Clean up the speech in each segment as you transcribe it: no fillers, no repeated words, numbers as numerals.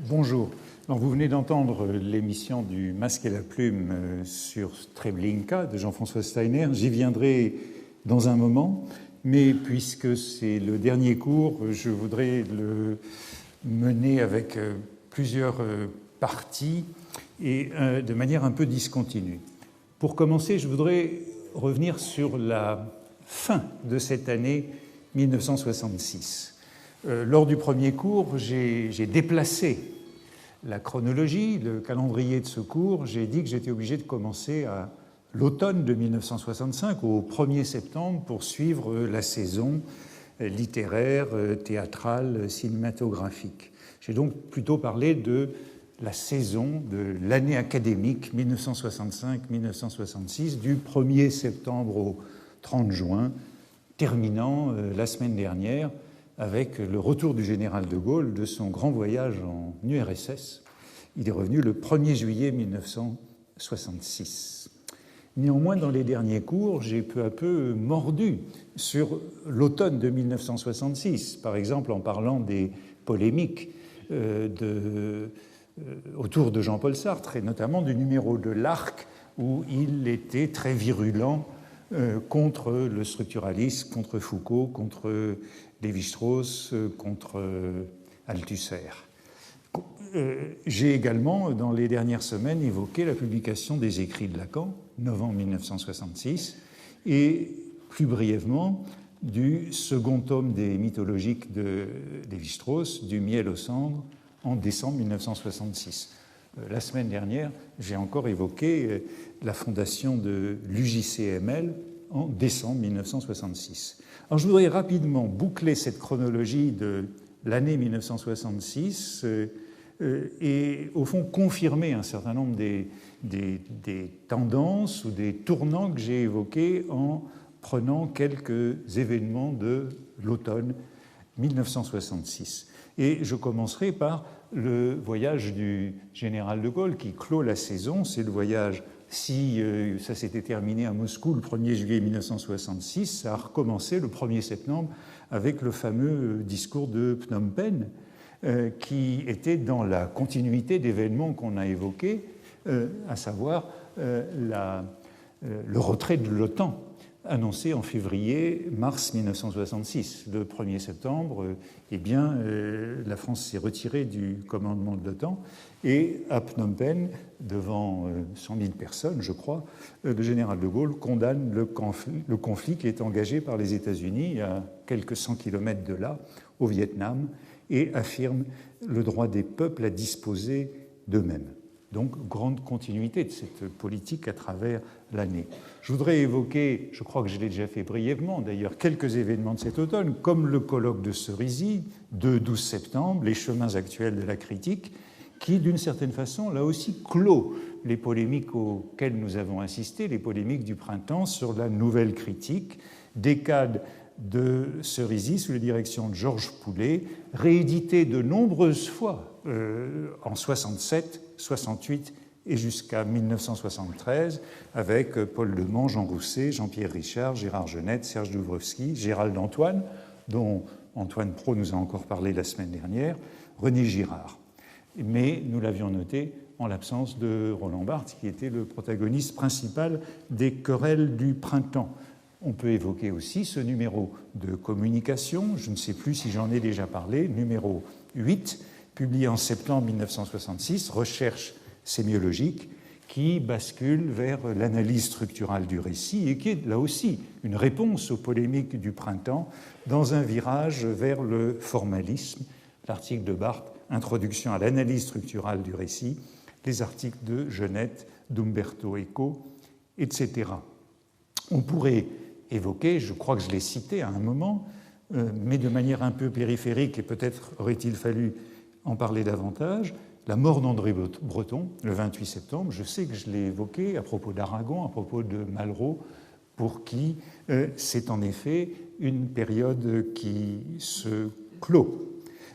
Bonjour. Alors, vous venez d'entendre l'émission du Masque et la Plume sur Treblinka de Jean-François Steiner. J'y viendrai dans un moment, mais puisque c'est le dernier cours, je voudrais le mener avec plusieurs parties et de manière un peu discontinue. Pour commencer, je voudrais revenir sur la fin de cette année 1966. Lors du premier cours, j'ai déplacé la chronologie, le calendrier de ce cours. J'ai dit que j'étais obligé de commencer à l'automne de 1965, au 1er septembre, pour suivre la saison littéraire, théâtrale, cinématographique. J'ai donc plutôt parlé de la saison de l'année académique 1965-1966, du 1er septembre au 30 juin, terminant la semaine dernière avec le retour du général de Gaulle de son grand voyage en URSS. Il est revenu le 1er juillet 1966. Néanmoins, dans les derniers cours, j'ai peu à peu mordu sur l'automne de 1966, par exemple en parlant des polémiques autour de Jean-Paul Sartre, et notamment du numéro de l'Arc, où il était très virulent contre le structuralisme, contre Foucault, contre Lévi-Strauss, contre Althusser. J'ai également, dans les dernières semaines, évoqué la publication des écrits de Lacan, novembre 1966, et plus brièvement du second tome des mythologiques de Lévi-Strauss, du Miel aux cendres, en décembre 1966. La semaine dernière, j'ai encore évoqué la fondation de l'UJCML en décembre 1966. Alors, je voudrais rapidement boucler cette chronologie de l'année 1966 et, au fond, confirmer un certain nombre des tendances ou des tournants que j'ai évoqués en prenant quelques événements de l'automne 1966. Et je commencerai par le voyage du général de Gaulle qui clôt la saison. C'est le voyage, si ça s'était terminé à Moscou le 1er juillet 1966, ça a recommencé le 1er septembre avec le fameux discours de Phnom Penh qui était dans la continuité d'événements qu'on a évoqués, à savoir le retrait de l'OTAN annoncé en février-mars 1966. Le 1er septembre, la France s'est retirée du commandement de l'OTAN et à Phnom Penh, devant 100 000 personnes, je crois, le général de Gaulle condamne le conflit qui est engagé par les États-Unis à quelques 100 kilomètres de là, au Vietnam, et affirme le droit des peuples à disposer d'eux-mêmes. Donc, grande continuité de cette politique à travers l'année. Je voudrais évoquer, je crois que je l'ai déjà fait brièvement d'ailleurs, quelques événements de cet automne, comme le colloque de Cerisy, de 12 septembre, les chemins actuels de la critique, qui, d'une certaine façon, là aussi, clôt les polémiques auxquelles nous avons assisté, les polémiques du printemps sur la nouvelle critique, décade de Cerisy sous la direction de Georges Poulet, réédité de nombreuses fois en 67, 68 et jusqu'à 1973, avec Paul Leman, Jean Rousset, Jean-Pierre Richard, Gérard Genette, Serge Doubrovski, Gérald Antoine, dont Antoine Pro nous a encore parlé la semaine dernière, René Girard. Mais nous l'avions noté en l'absence de Roland Barthes, qui était le protagoniste principal des querelles du printemps. On peut évoquer aussi ce numéro de communication, je ne sais plus si j'en ai déjà parlé, numéro 8, publié en septembre 1966, Recherche sémiologique, qui bascule vers l'analyse structurale du récit et qui est là aussi une réponse aux polémiques du printemps dans un virage vers le formalisme. L'article de Barthes, Introduction à l'analyse structurale du récit, les articles de Genette, d'Umberto Eco, etc. On pourrait évoquer, je crois que je l'ai cité à un moment, mais de manière un peu périphérique, et peut-être aurait-il fallu en parler davantage, la mort d'André Breton, le 28 septembre. Je sais que je l'ai évoqué à propos d'Aragon, à propos de Malraux, pour qui c'est en effet une période qui se clôt.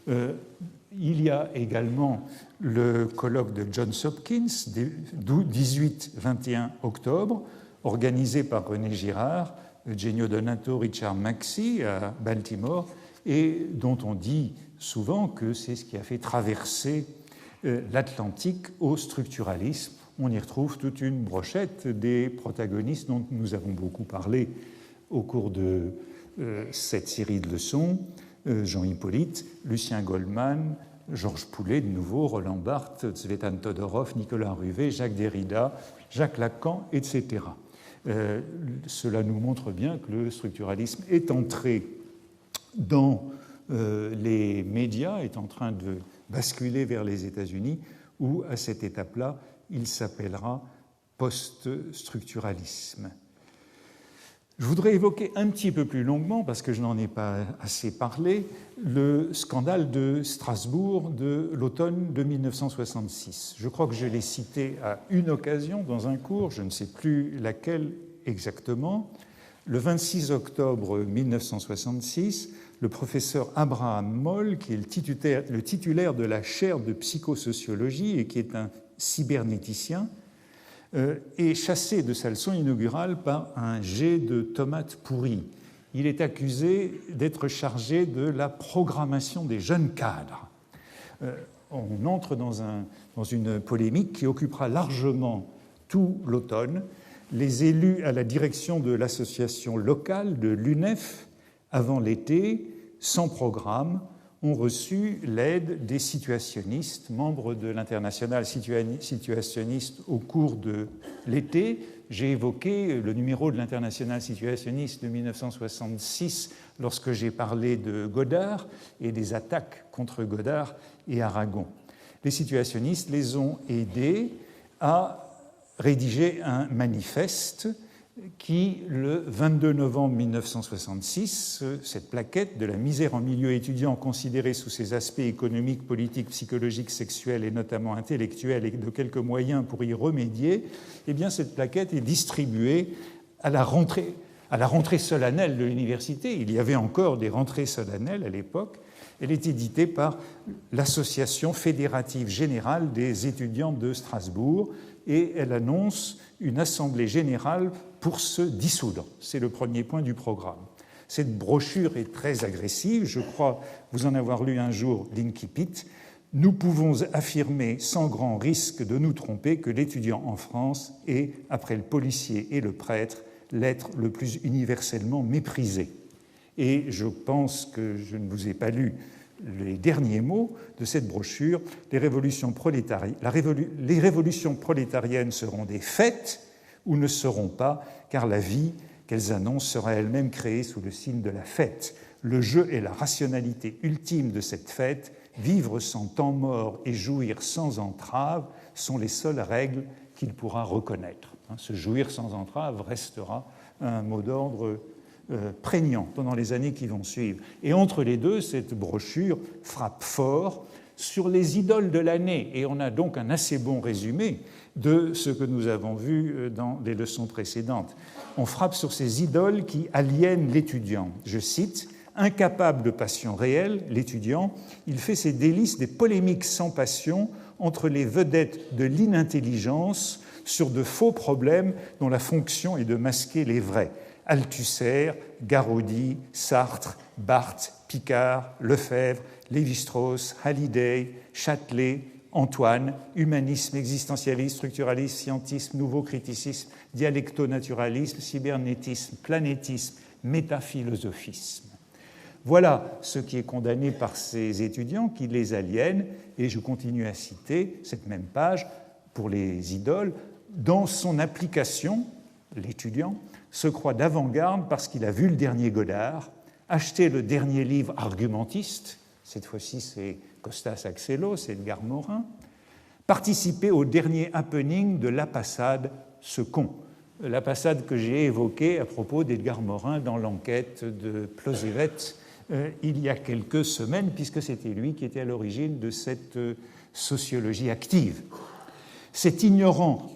Il y a également le colloque de Johns Hopkins, 18-21 octobre, organisé par René Girard, Eugenio Donato, Richard Maxey à Baltimore, et dont on dit souvent que c'est ce qui a fait traverser l'Atlantique au structuralisme. On y retrouve toute une brochette des protagonistes dont nous avons beaucoup parlé au cours de cette série de leçons. Jean Hippolyte, Lucien Goldman, Georges Poulet de nouveau, Roland Barthes, Tsvetan Todorov, Nicolas Ruvé, Jacques Derrida, Jacques Lacan, etc. Cela nous montre bien que le structuralisme est entré dans les médias, est en train de basculer vers les États-Unis, où à cette étape-là, il s'appellera post-structuralisme. Je voudrais évoquer un petit peu plus longuement, parce que je n'en ai pas assez parlé, le scandale de Strasbourg de l'automne de 1966. Je crois que je l'ai cité à une occasion dans un cours, je ne sais plus laquelle exactement. Le 26 octobre 1966, le professeur Abraham Moll, qui est le titulaire de la chaire de psychosociologie et qui est un cybernéticien, est chassé de sa leçon inaugurale par un jet de tomates pourries. Il est accusé d'être chargé de la programmation des jeunes cadres. On entre dans une polémique qui occupera largement tout l'automne. Les élus à la direction de l'association locale de l'UNEF, avant l'été, sans programme, ont reçu l'aide des situationnistes, membres de l'internationale situationniste au cours de l'été. J'ai évoqué le numéro de l'internationale situationniste de 1966 lorsque j'ai parlé de Godard et des attaques contre Godard et Aragon. Les situationnistes les ont aidés à rédiger un manifeste qui, le 22 novembre 1966, cette plaquette de la misère en milieu étudiant considérée sous ses aspects économiques, politiques, psychologiques, sexuels et notamment intellectuels et de quelques moyens pour y remédier, eh bien cette plaquette est distribuée à la rentrée solennelle de l'université. Il y avait encore des rentrées solennelles à l'époque. Elle est éditée par l'Association fédérative générale des étudiants de Strasbourg et elle annonce une assemblée générale pour se dissoudre. C'est le premier point du programme. Cette brochure est très agressive. Je crois vous en avoir lu un jour l'incipit. Nous pouvons affirmer sans grand risque de nous tromper que l'étudiant en France est, après le policier et le prêtre, l'être le plus universellement méprisé. Et je pense que je ne vous ai pas lu les derniers mots de cette brochure. Les révolutions prolétariennes seront des fêtes ou ne seront pas, car la vie qu'elles annoncent sera elle-même créée sous le signe de la fête. Le jeu est la rationalité ultime de cette fête. Vivre sans temps mort et jouir sans entrave sont les seules règles qu'il pourra reconnaître. Ce jouir sans entrave restera un mot d'ordre prégnant pendant les années qui vont suivre. Et entre les deux, cette brochure frappe fort sur les idoles de l'année. Et on a donc un assez bon résumé de ce que nous avons vu dans les leçons précédentes. On frappe sur ces idoles qui aliènent l'étudiant. Je cite, « Incapable de passion réelle, l'étudiant, il fait ses délices des polémiques sans passion entre les vedettes de l'inintelligence sur de faux problèmes dont la fonction est de masquer les vrais. Althusser, Garaudy, Sartre, Barthes, Picard, Lefebvre, Lévi-Strauss, Halliday, Châtelet, Antoine, humanisme, existentialisme, structuralisme, scientisme, nouveau criticisme, dialecto-naturalisme, cybernétisme, planétisme, métaphilosophisme. » Voilà ce qui est condamné par ces étudiants qui les aliènent, et je continue à citer cette même page pour les idoles. Dans son application, l'étudiant se croit d'avant-garde parce qu'il a vu le dernier Godard, acheté le dernier livre argumentiste, cette fois-ci c'est Costas Axelos, c'est Edgar Morin, participé au dernier happening de La Passade, ce con. La Passade que j'ai évoquée à propos d'Edgar Morin dans l'enquête de Plosevet il y a quelques semaines, puisque c'était lui qui était à l'origine de cette sociologie active. Cet ignorant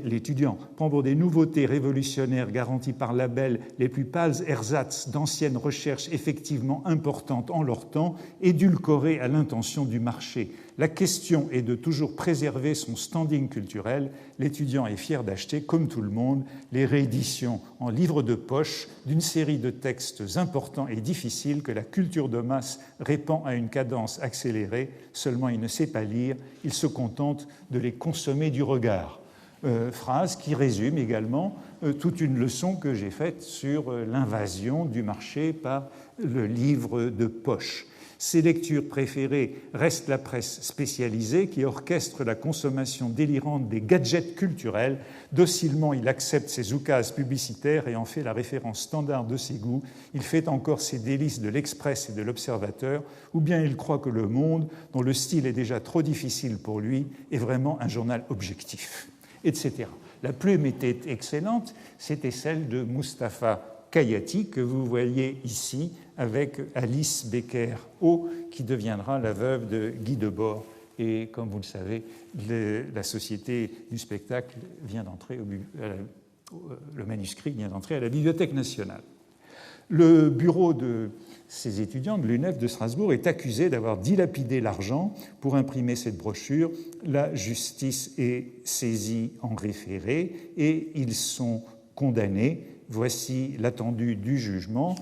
l'étudiant prend pour des nouveautés révolutionnaires garanties par label les plus pâles ersatz d'anciennes recherches effectivement importantes en leur temps, édulcorées à l'intention du marché. La question est de toujours préserver son standing culturel. L'étudiant est fier d'acheter, comme tout le monde, les rééditions en livre de poche d'une série de textes importants et difficiles que la culture de masse répand à une cadence accélérée. Seulement, il ne sait pas lire, il se contente de les consommer du regard. Phrase qui résume également toute une leçon que j'ai faite sur l'invasion du marché par le livre de poche. Ses lectures préférées restent la presse spécialisée qui orchestre la consommation délirante des gadgets culturels. Docilement, il accepte ses oukases publicitaires et en fait la référence standard de ses goûts. Il fait encore ses délices de l'Express et de l'Observateur, ou bien il croit que Le Monde, dont le style est déjà trop difficile pour lui, est vraiment un journal objectif, etc. La plume était excellente, c'était celle de Mustapha Khayati, que vous voyez ici, avec Alice Becker-O, qui deviendra la veuve de Guy Debord. Et comme vous le savez, la Société du spectacle vient d'entrer, le manuscrit vient d'entrer à la Bibliothèque nationale. Le bureau de ces étudiants de l'UNEF de Strasbourg est accusé d'avoir dilapidé l'argent pour imprimer cette brochure. La justice est saisie en référé et ils sont condamnés. Voici l'attendu du jugement,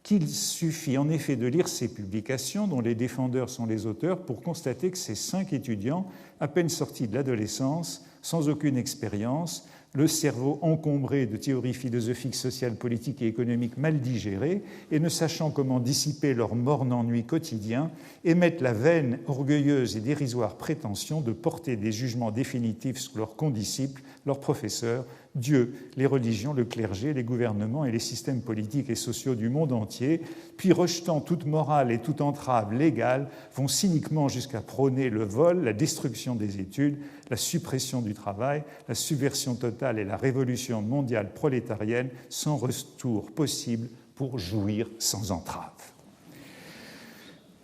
qu'il suffit en effet de lire ces publications, dont les défendeurs sont les auteurs, pour constater que ces 5 étudiants, à peine sortis de l'adolescence, sans aucune expérience, le cerveau encombré de théories philosophiques, sociales, politiques et économiques mal digérées, et ne sachant comment dissiper leur morne ennui quotidien, émettent la vaine, orgueilleuse et dérisoire prétention de porter des jugements définitifs sur leurs condisciples, leurs professeurs, Dieu, les religions, le clergé, les gouvernements et les systèmes politiques et sociaux du monde entier, puis rejetant toute morale et toute entrave légale, vont cyniquement jusqu'à prôner le vol, la destruction des études, la suppression du travail, la subversion totale et la révolution mondiale prolétarienne sans retour possible pour jouir sans entrave.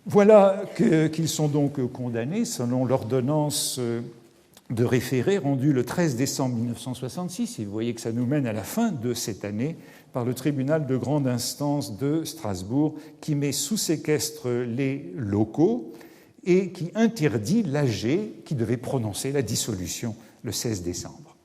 Voilà qu'ils sont donc condamnés selon l'ordonnance de référé rendu le 13 décembre 1966, et vous voyez que ça nous mène à la fin de cette année, par le tribunal de grande instance de Strasbourg, qui met sous séquestre les locaux et qui interdit l'AG qui devait prononcer la dissolution le 16 décembre.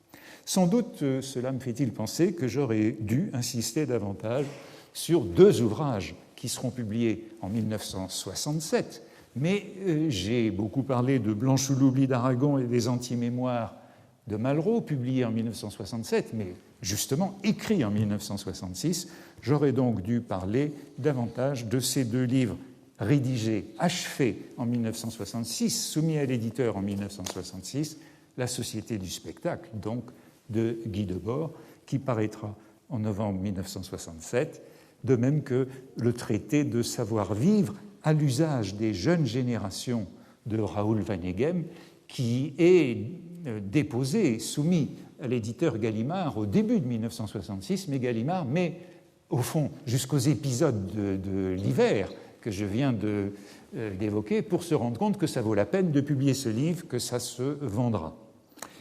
Sans doute, cela me fait-il penser que j'aurais dû insister davantage sur 2 ouvrages qui seront publiés en 1967, mais j'ai beaucoup parlé de Blanche ou l'oubli d'Aragon et des anti-mémoires de Malraux, publiés en 1967, mais justement écrits en 1966. J'aurais donc dû parler davantage de ces 2 livres rédigés, achevés en 1966, soumis à l'éditeur en 1966, La Société du spectacle, donc de Guy Debord, qui paraîtra en novembre 1967, de même que le traité de savoir-vivre à l'usage des jeunes générations de Raoul Vaneigem, qui est déposé, soumis à l'éditeur Gallimard au début de 1966, mais Gallimard met, au fond, jusqu'aux épisodes de l'hiver que je viens d'évoquer, pour se rendre compte que ça vaut la peine de publier ce livre, que ça se vendra.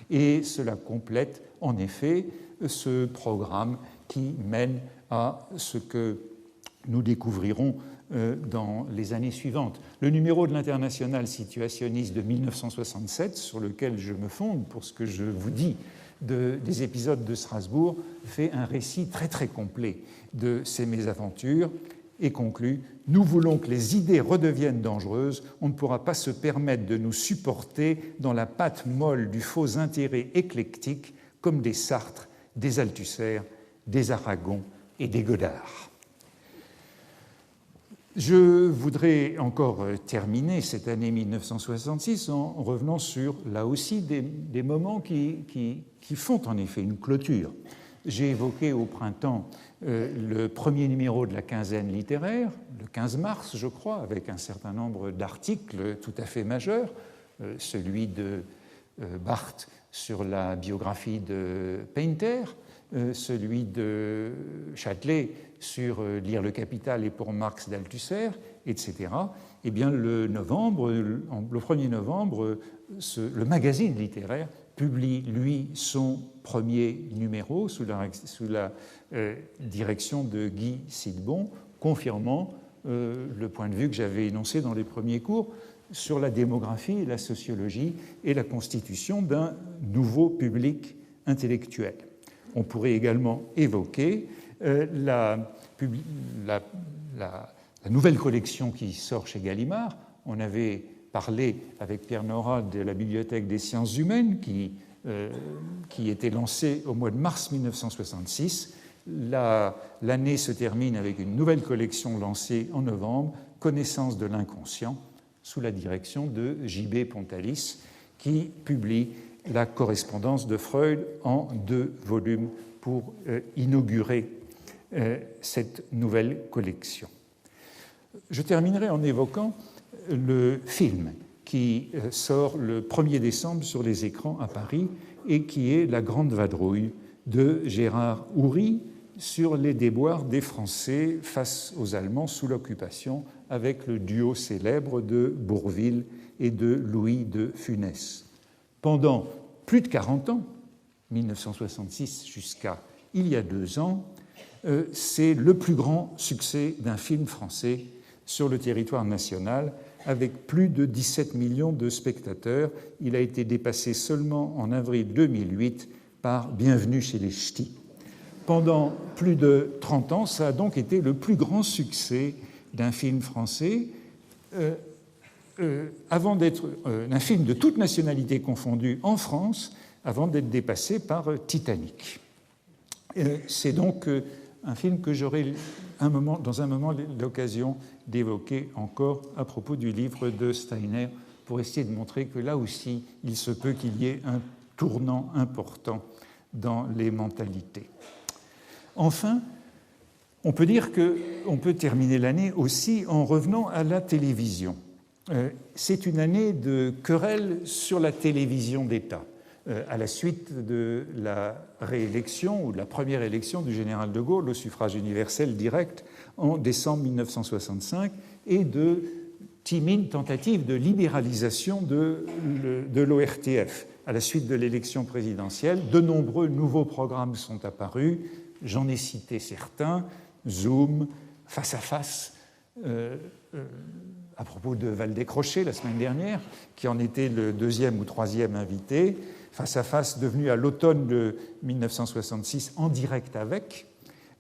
Et cela complète, en effet, ce programme qui mène à ce que nous découvrirons dans les années suivantes. Le numéro de l'Internationale situationniste de 1967, sur lequel je me fonde pour ce que je vous dis des épisodes de Strasbourg, fait un récit très très complet de ces mésaventures et conclut « Nous voulons que les idées redeviennent dangereuses, on ne pourra pas se permettre de nous supporter dans la pâte molle du faux intérêt éclectique comme des Sartre, des Althusser, des Aragon et des Godard ». Je voudrais encore terminer cette année 1966 en revenant sur, là aussi, des moments qui font en effet une clôture. J'ai évoqué au printemps le premier numéro de la quinzaine littéraire, le 15 mars, je crois, avec un certain nombre d'articles tout à fait majeurs, celui de Barthes sur la biographie de Painter, celui de Châtelet sur Lire le Capital et pour Marx d'Althusser, etc. Eh bien, le 1er novembre, le magazine littéraire publie, lui, son premier numéro sous la direction de Guy Sidbon, confirmant le point de vue que j'avais énoncé dans les premiers cours. sur la démographie, la sociologie et la constitution d'un nouveau public intellectuel. On pourrait également évoquer la nouvelle collection qui sort chez Gallimard. On avait parlé avec Pierre Nora de la Bibliothèque des sciences humaines qui était lancée au mois de mars 1966. L'année se termine avec une nouvelle collection lancée en novembre, Connaissance de l'inconscient, sous la direction de J.B. Pontalis, qui publie la correspondance de Freud en 2 volumes pour inaugurer cette nouvelle collection. Je terminerai en évoquant le film qui sort le 1er décembre sur les écrans à Paris et qui est La Grande Vadrouille de Gérard Houry sur les déboires des Français face aux Allemands sous l'occupation avec le duo célèbre de Bourvil et de Louis de Funès. Pendant plus de 40 ans, 1966 jusqu'à il y a 2 ans, c'est le plus grand succès d'un film français sur le territoire national, avec plus de 17 millions de spectateurs. Il a été dépassé seulement en avril 2008 par Bienvenue chez les Ch'tis. Pendant plus de 30 ans, ça a donc été le plus grand succès d'un film français, avant d'être un film de toute nationalité confondue en France, avant d'être dépassé par Titanic. C'est donc un film que j'aurai dans un moment l'occasion d'évoquer encore à propos du livre de Steiner, pour essayer de montrer que là aussi, il se peut qu'il y ait un tournant important dans les mentalités. Enfin, on peut dire qu'on peut terminer l'année aussi en revenant à la télévision. C'est une année de querelle sur la télévision d'État. À la suite de la réélection ou de la première élection du général de Gaulle au suffrage universel direct en décembre 1965 et de timides tentatives de libéralisation de l'ORTF. À la suite de l'élection présidentielle, de nombreux nouveaux programmes sont apparus. J'en ai cité certains, Zoom, Face à Face, à propos de Valdez-Crochet la semaine dernière, qui en était le 2e ou 3e invité, Face à Face devenu à l'automne de 1966 En direct avec,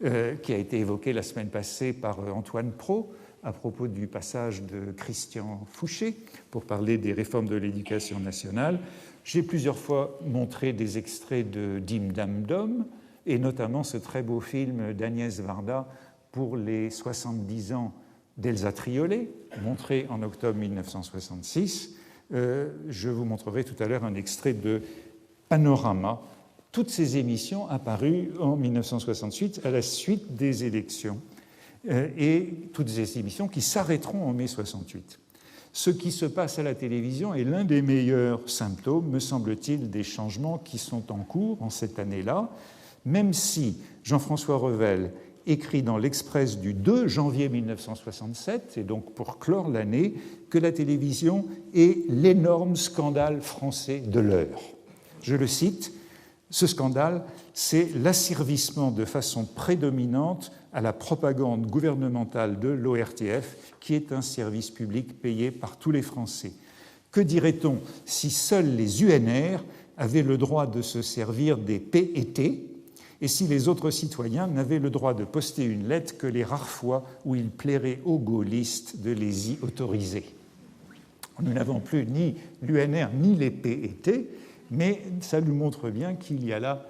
qui a été évoqué la semaine passée par Antoine Pro à propos du passage de Christian Fouché pour parler des réformes de l'éducation nationale. J'ai plusieurs fois montré des extraits de Dim Dam Dom, et notamment ce très beau film d'Agnès Varda pour les 70 ans d'Elsa Triolet, montré en octobre 1966. Je vous montrerai tout à l'heure un extrait de Panorama, toutes ces émissions apparues en 1968 à la suite des élections, et toutes ces émissions qui s'arrêteront en mai 68. Ce qui se passe à la télévision est l'un des meilleurs symptômes, me semble-t-il, des changements qui sont en cours en cette année-là, même si Jean-François Revel écrit dans l'Express du 2 janvier 1967, et donc pour clore l'année, que la télévision est l'énorme scandale français de l'heure. Je le cite, « Ce scandale, c'est l'asservissement de façon prédominante à la propagande gouvernementale de l'ORTF, qui est un service public payé par tous les Français. Que dirait-on si seuls les UNR avaient le droit de se servir des PET, et si les autres citoyens n'avaient le droit de poster une lettre que les rares fois où il plairait aux gaullistes de les y autoriser. Nous n'avons plus ni l'UNR ni les PET, mais ça nous montre bien qu'il y a là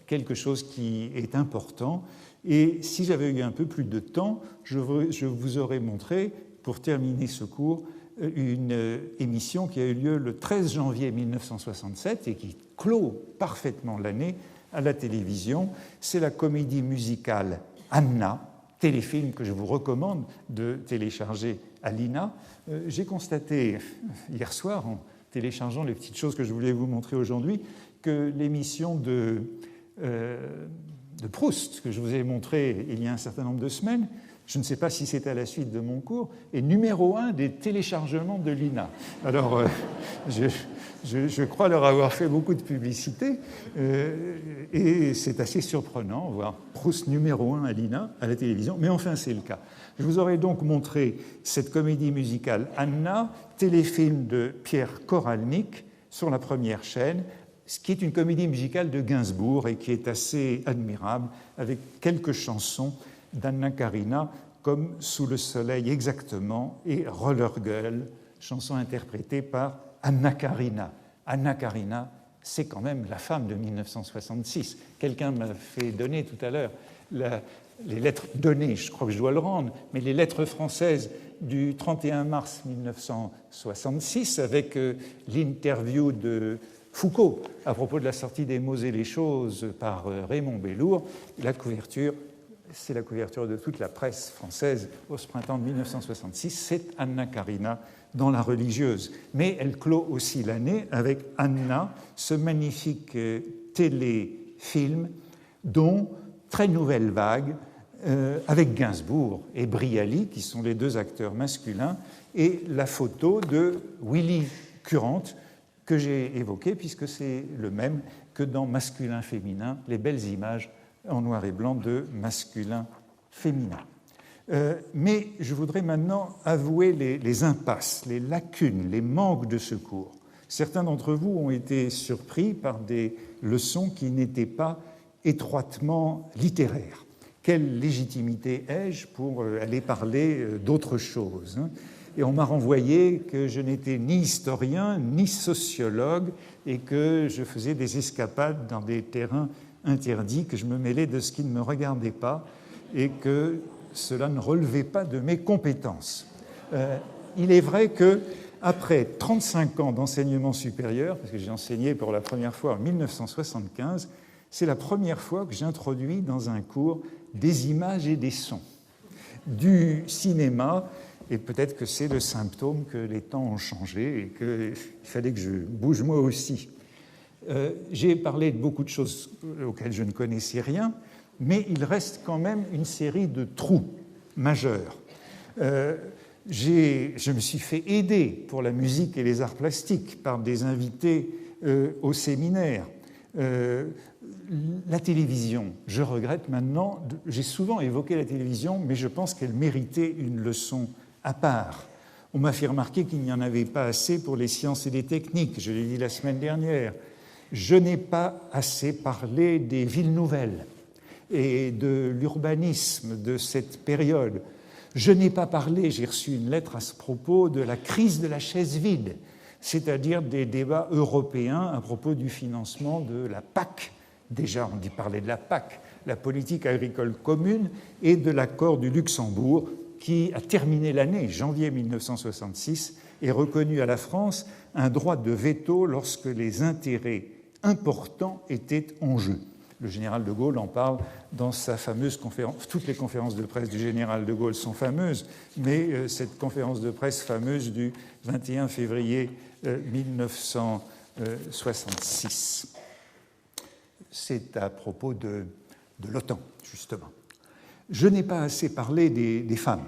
quelque chose qui est important. Et si j'avais eu un peu plus de temps, je vous aurais montré, pour terminer ce cours, une émission qui a eu lieu le 13 janvier 1967 et qui clôt parfaitement l'année à la télévision. C'est la comédie musicale Anna, téléfilm que je vous recommande de télécharger à l'INA. J'ai constaté hier soir, en téléchargeant les petites choses que je voulais vous montrer aujourd'hui, que l'émission de Proust, que je vous ai montrée il y a un certain nombre de semaines, je ne sais pas si c'est à la suite de mon cours, est numéro 1 des téléchargements de l'INA. Alors, Je crois leur avoir fait beaucoup de publicité et c'est assez surprenant, voir Proust numéro 1 à l'INA, à la télévision, mais enfin c'est le cas. Je vous aurais donc montré cette comédie musicale Anna, téléfilm de Pierre Koralnik sur la première chaîne, ce qui est une comédie musicale de Gainsbourg et qui est assez admirable, avec quelques chansons d'Anna Karina, comme Sous le soleil exactement et Roller Girl, chanson interprétée par Anna Karina. Anna Karina, c'est quand même la femme de 1966. Quelqu'un m'a fait donner tout à l'heure les lettres données, je crois que je dois le rendre, mais les lettres françaises du 31 mars 1966 avec l'interview de Foucault à propos de la sortie des Mots et les choses par Raymond Bellour. La couverture, c'est la couverture de toute la presse française au printemps de 1966, c'est Anna Karina dans La religieuse. Mais elle clôt aussi l'année avec Anna, ce magnifique téléfilm dont Très nouvelle vague, avec Gainsbourg et Brialy, qui sont les deux acteurs masculins, et la photo de Willy Current, que j'ai évoqué, puisque c'est le même que dans Masculin-Féminin, les belles images en noir et blanc de masculin-féminin. Mais je voudrais maintenant avouer les impasses, les lacunes, les manques de ce cours. Certains d'entre vous ont été surpris par des leçons qui n'étaient pas étroitement littéraires. Quelle légitimité ai-je pour aller parler d'autre chose, hein? Et on m'a renvoyé que je n'étais ni historien, ni sociologue, et que je faisais des escapades dans des terrains interdits, que je me mêlais de ce qui ne me regardait pas, et que cela ne relevait pas de mes compétences. Il est vrai que, après 35 ans d'enseignement supérieur, parce que j'ai enseigné pour la première fois en 1975, c'est la première fois que j'introduis dans un cours des images et des sons, du cinéma, et peut-être que c'est le symptôme que les temps ont changé et qu'il fallait que je bouge moi aussi. J'ai parlé de beaucoup de choses auxquelles je ne connaissais rien, mais il reste quand même une série de trous majeurs. Je me suis fait aider pour la musique et les arts plastiques par des invités au séminaire. La télévision, je regrette maintenant, j'ai souvent évoqué la télévision, mais je pense qu'elle méritait une leçon à part. On m'a fait remarquer qu'il n'y en avait pas assez pour les sciences et les techniques, je l'ai dit la semaine dernière. Je n'ai pas assez parlé des villes nouvelles et de l'urbanisme de cette période. Je n'ai pas parlé, j'ai reçu une lettre à ce propos, de la crise de la chaise vide, c'est-à-dire des débats européens à propos du financement de la PAC. Déjà, on dit parler de la PAC, la politique agricole commune, et de l'accord du Luxembourg, qui a terminé l'année, janvier 1966, et reconnu à la France un droit de veto lorsque les intérêts importants étaient en jeu. Le général de Gaulle en parle dans sa fameuse conférence. Toutes les conférences de presse du général de Gaulle sont fameuses, mais cette conférence de presse fameuse du 21 février 1966. C'est à propos de l'OTAN, justement. Je n'ai pas assez parlé des femmes.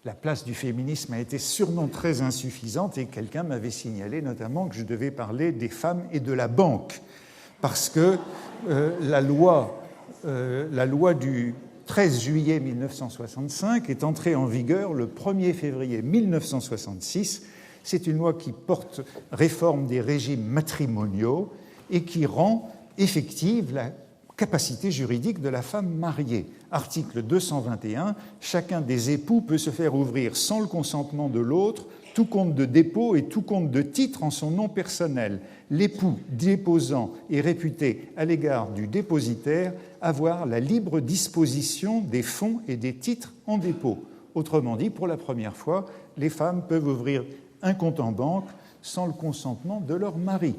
La place du féminisme a été sûrement très insuffisante et quelqu'un m'avait signalé notamment que je devais parler des femmes et de la banque, parce que la loi du 13 juillet 1965 est entrée en vigueur le 1er février 1966. C'est une loi qui porte réforme des régimes matrimoniaux et qui rend effective la capacité juridique de la femme mariée. Article 221, chacun des époux peut se faire ouvrir sans le consentement de l'autre tout compte de dépôt et tout compte de titre en son nom personnel. L'époux déposant est réputé à l'égard du dépositaire avoir la libre disposition des fonds et des titres en dépôt. Autrement dit, pour la première fois, les femmes peuvent ouvrir un compte en banque sans le consentement de leur mari.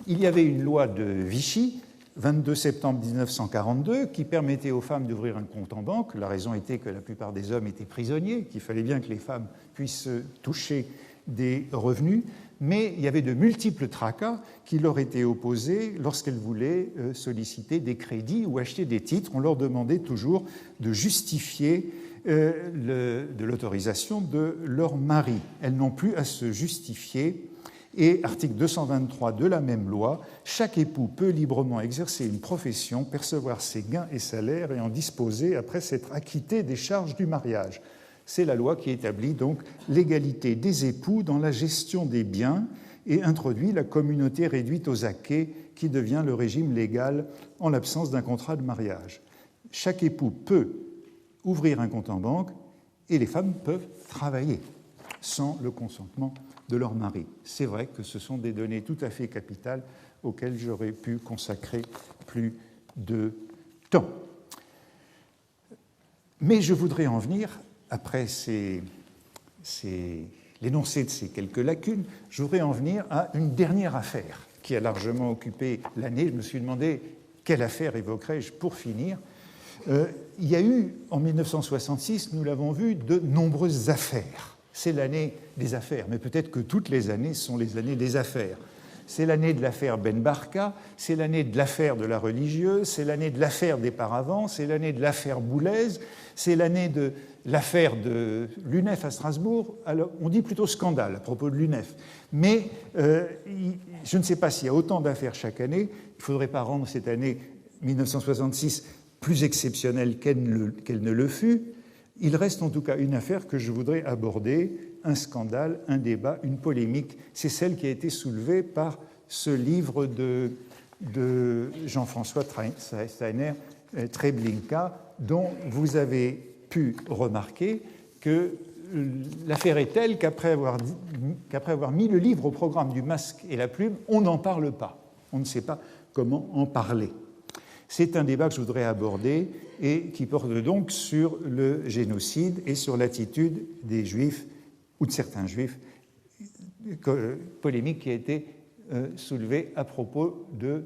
Il y avait une loi de Vichy, 22 septembre 1942, qui permettait aux femmes d'ouvrir un compte en banque. La raison était que la plupart des hommes étaient prisonniers, qu'il fallait bien que les femmes puissent toucher des revenus, mais il y avait de multiples tracas qui leur étaient opposés lorsqu'elles voulaient solliciter des crédits ou acheter des titres. On leur demandait toujours de justifier de l'autorisation de leur mari. Elles n'ont plus à se justifier Et article 223 de la même loi, chaque époux peut librement exercer une profession, percevoir ses gains et salaires et en disposer après s'être acquitté des charges du mariage. C'est la loi qui établit donc l'égalité des époux dans la gestion des biens et introduit la communauté réduite aux acquêts qui devient le régime légal en l'absence d'un contrat de mariage. Chaque époux peut ouvrir un compte en banque et les femmes peuvent travailler sans le consentement de leur mari. C'est vrai que ce sont des données tout à fait capitales auxquelles j'aurais pu consacrer plus de temps. Mais je voudrais en venir, après l'énoncé de ces quelques lacunes, je voudrais en venir à une dernière affaire qui a largement occupé l'année. Je me suis demandé quelle affaire évoquerais-je pour finir. Il y a eu, en 1966, nous l'avons vu, de nombreuses affaires. C'est l'année des affaires, mais peut-être que toutes les années sont les années des affaires. C'est l'année de l'affaire Ben Barka, c'est l'année de l'affaire de la religieuse, c'est l'année de l'affaire des paravents, c'est l'année de l'affaire Boulez, c'est l'année de l'affaire de l'UNEF à Strasbourg. Alors, on dit plutôt scandale à propos de l'UNEF. Mais je ne sais pas s'il y a autant d'affaires chaque année. Il ne faudrait pas rendre cette année 1966 plus exceptionnelle qu'elle ne le fut. Il reste en tout cas une affaire que je voudrais aborder, un scandale, un débat, une polémique. C'est celle qui a été soulevée par ce livre de Jean-François Steiner, Treblinka, dont vous avez pu remarquer que l'affaire est telle qu'après avoir mis le livre au programme du masque et la plume, on n'en parle pas. On ne sait pas comment en parler. C'est un débat que je voudrais aborder et qui porte donc sur le génocide et sur l'attitude des Juifs, ou de certains Juifs, polémique qui a été soulevée à propos de...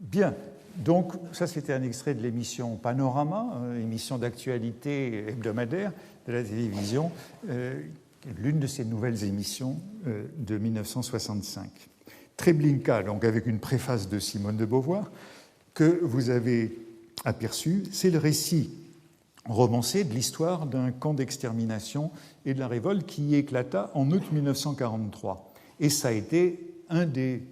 Bien, donc ça c'était un extrait de l'émission Panorama, émission d'actualité hebdomadaire de la télévision, l'une de ces nouvelles émissions de 1965. Treblinka, donc avec une préface de Simone de Beauvoir, que vous avez aperçu, c'est le récit romancé de l'histoire d'un camp d'extermination et de la révolte qui éclata en août 1943. Et ça a été un des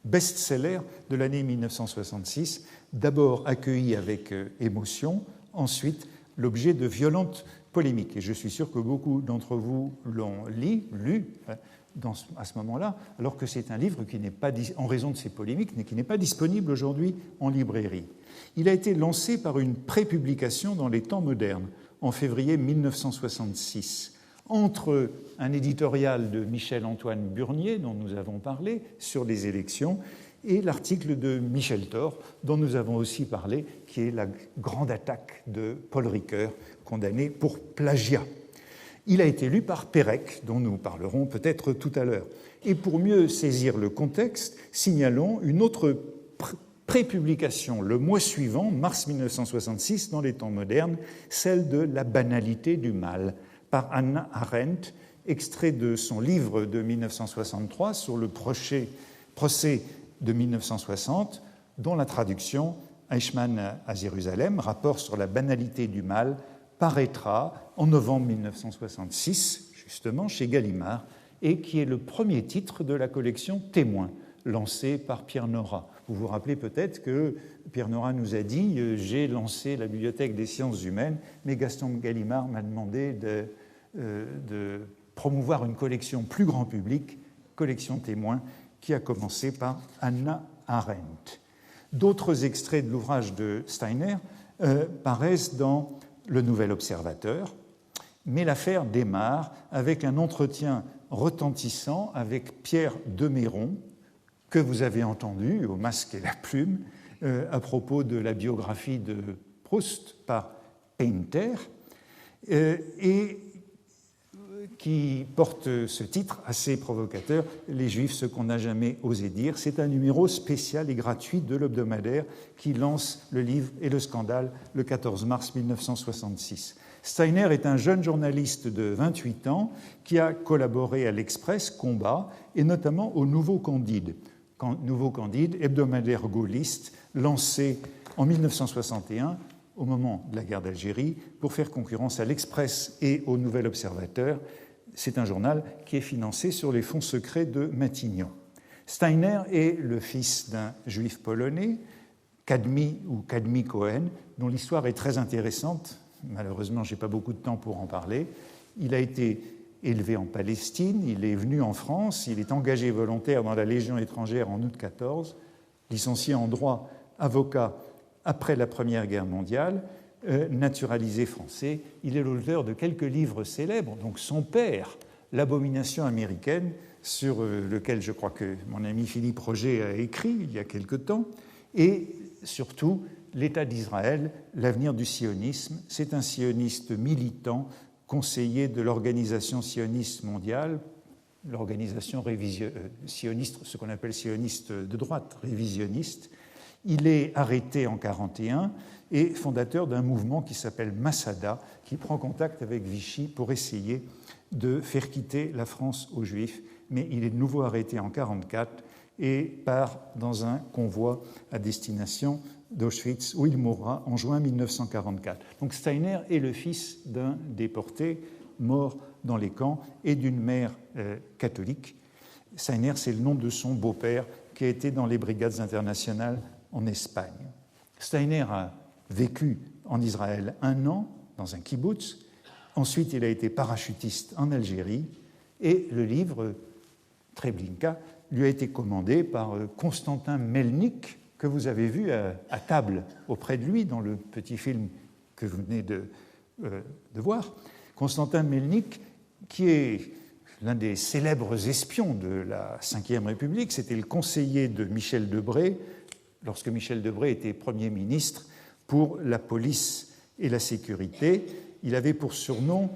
best-sellers de l'année 1966, d'abord accueilli avec émotion, ensuite l'objet de violentes polémiques. Et je suis sûr que beaucoup d'entre vous l'ont lu à ce moment-là, alors que c'est un livre qui n'est pas, en raison de ces polémiques, mais qui n'est pas disponible aujourd'hui en librairie. Il a été lancé par une prépublication dans les Temps modernes, en février 1966, entre un éditorial de Michel-Antoine Burnier, dont nous avons parlé, sur les élections, et l'article de Michel Thor, dont nous avons aussi parlé, qui est la grande attaque de Paul Ricoeur, condamné pour plagiat. Il a été lu par Pérec, dont nous parlerons peut-être tout à l'heure. Et pour mieux saisir le contexte, signalons une autre prépublication le mois suivant, mars 1966, dans les Temps modernes, celle de La banalité du mal, par Hannah Arendt, extrait de son livre de 1963 sur le procès de 1960, dont la traduction, Eichmann à Jérusalem, rapport sur la banalité du mal, paraîtra en novembre 1966, justement, chez Gallimard, et qui est le premier titre de la collection Témoins, lancée par Pierre Nora. Vous vous rappelez peut-être que Pierre Nora nous a dit « J'ai lancé la Bibliothèque des sciences humaines, mais Gaston Gallimard m'a demandé de promouvoir une collection plus grand public, collection Témoins, qui a commencé par Hannah Arendt. » D'autres extraits de l'ouvrage de Steiner paraissent dans Le Nouvel Observateur, mais l'affaire démarre avec un entretien retentissant avec Pierre Deméron, que vous avez entendu au masque et la plume, à propos de la biographie de Proust par Painter, et qui porte ce titre assez provocateur, « Les Juifs, ce qu'on n'a jamais osé dire ». C'est un numéro spécial et gratuit de l'hebdomadaire qui lance le livre et le scandale le 14 mars 1966. Steiner est un jeune journaliste de 28 ans qui a collaboré à l'Express, Combat, et notamment au Nouveau Candide. Nouveau Candide, hebdomadaire gaulliste, lancé en 1961 au moment de la guerre d'Algérie pour faire concurrence à l'Express et au Nouvel Observateur. C'est un journal qui est financé sur les fonds secrets de Matignon. Steiner est le fils d'un juif polonais, Kadmi ou Kadmi Cohen, dont l'histoire est très intéressante. Malheureusement, je n'ai pas beaucoup de temps pour en parler. Il a été élevé en Palestine, il est venu en France, il est engagé volontaire dans la Légion étrangère en août 1914, licencié en droit, avocat après la Première Guerre mondiale, naturalisé français. Il est l'auteur de quelques livres célèbres, donc son père, L'abomination américaine, sur lequel je crois que mon ami Philippe Roger a écrit il y a quelque temps, et surtout l'État d'Israël, l'avenir du sionisme. C'est un sioniste militant, conseiller de l'organisation sioniste mondiale, l'organisation sioniste, ce qu'on appelle sioniste de droite, révisionniste. Il est arrêté en 1941 et fondateur d'un mouvement qui s'appelle Masada, qui prend contact avec Vichy pour essayer de faire quitter la France aux Juifs. Mais il est de nouveau arrêté en 1944 et part dans un convoi à destination d'Auschwitz, où il mourra en juin 1944. Donc Steiner est le fils d'un déporté mort dans les camps et d'une mère catholique. Steiner, c'est le nom de son beau-père qui a été dans les brigades internationales en Espagne. Steiner a vécu en Israël 1 an dans un kibbutz. Ensuite, il a été parachutiste en Algérie et le livre Treblinka lui a été commandé par Constantin Melnik, que vous avez vu à table auprès de lui dans le petit film que vous venez de voir. Constantin Melnik, qui est l'un des célèbres espions de la Ve République, c'était le conseiller de Michel Debré, lorsque Michel Debré était Premier ministre pour la police et la sécurité. Il avait pour surnom,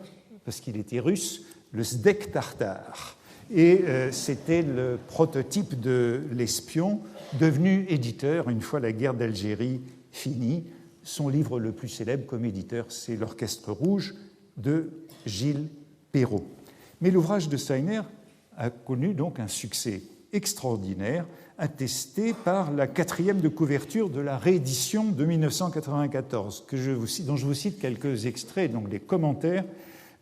parce qu'il était russe, le Zdek Tartar. Et c'était le prototype de l'espion devenu éditeur une fois la guerre d'Algérie finie. Son livre le plus célèbre comme éditeur, c'est L'Orchestre Rouge de Gilles Perrault. Mais l'ouvrage de Steiner a connu donc un succès extraordinaire, attesté par la 4e de couverture de la réédition de 1994, dont je vous cite quelques extraits, donc les commentaires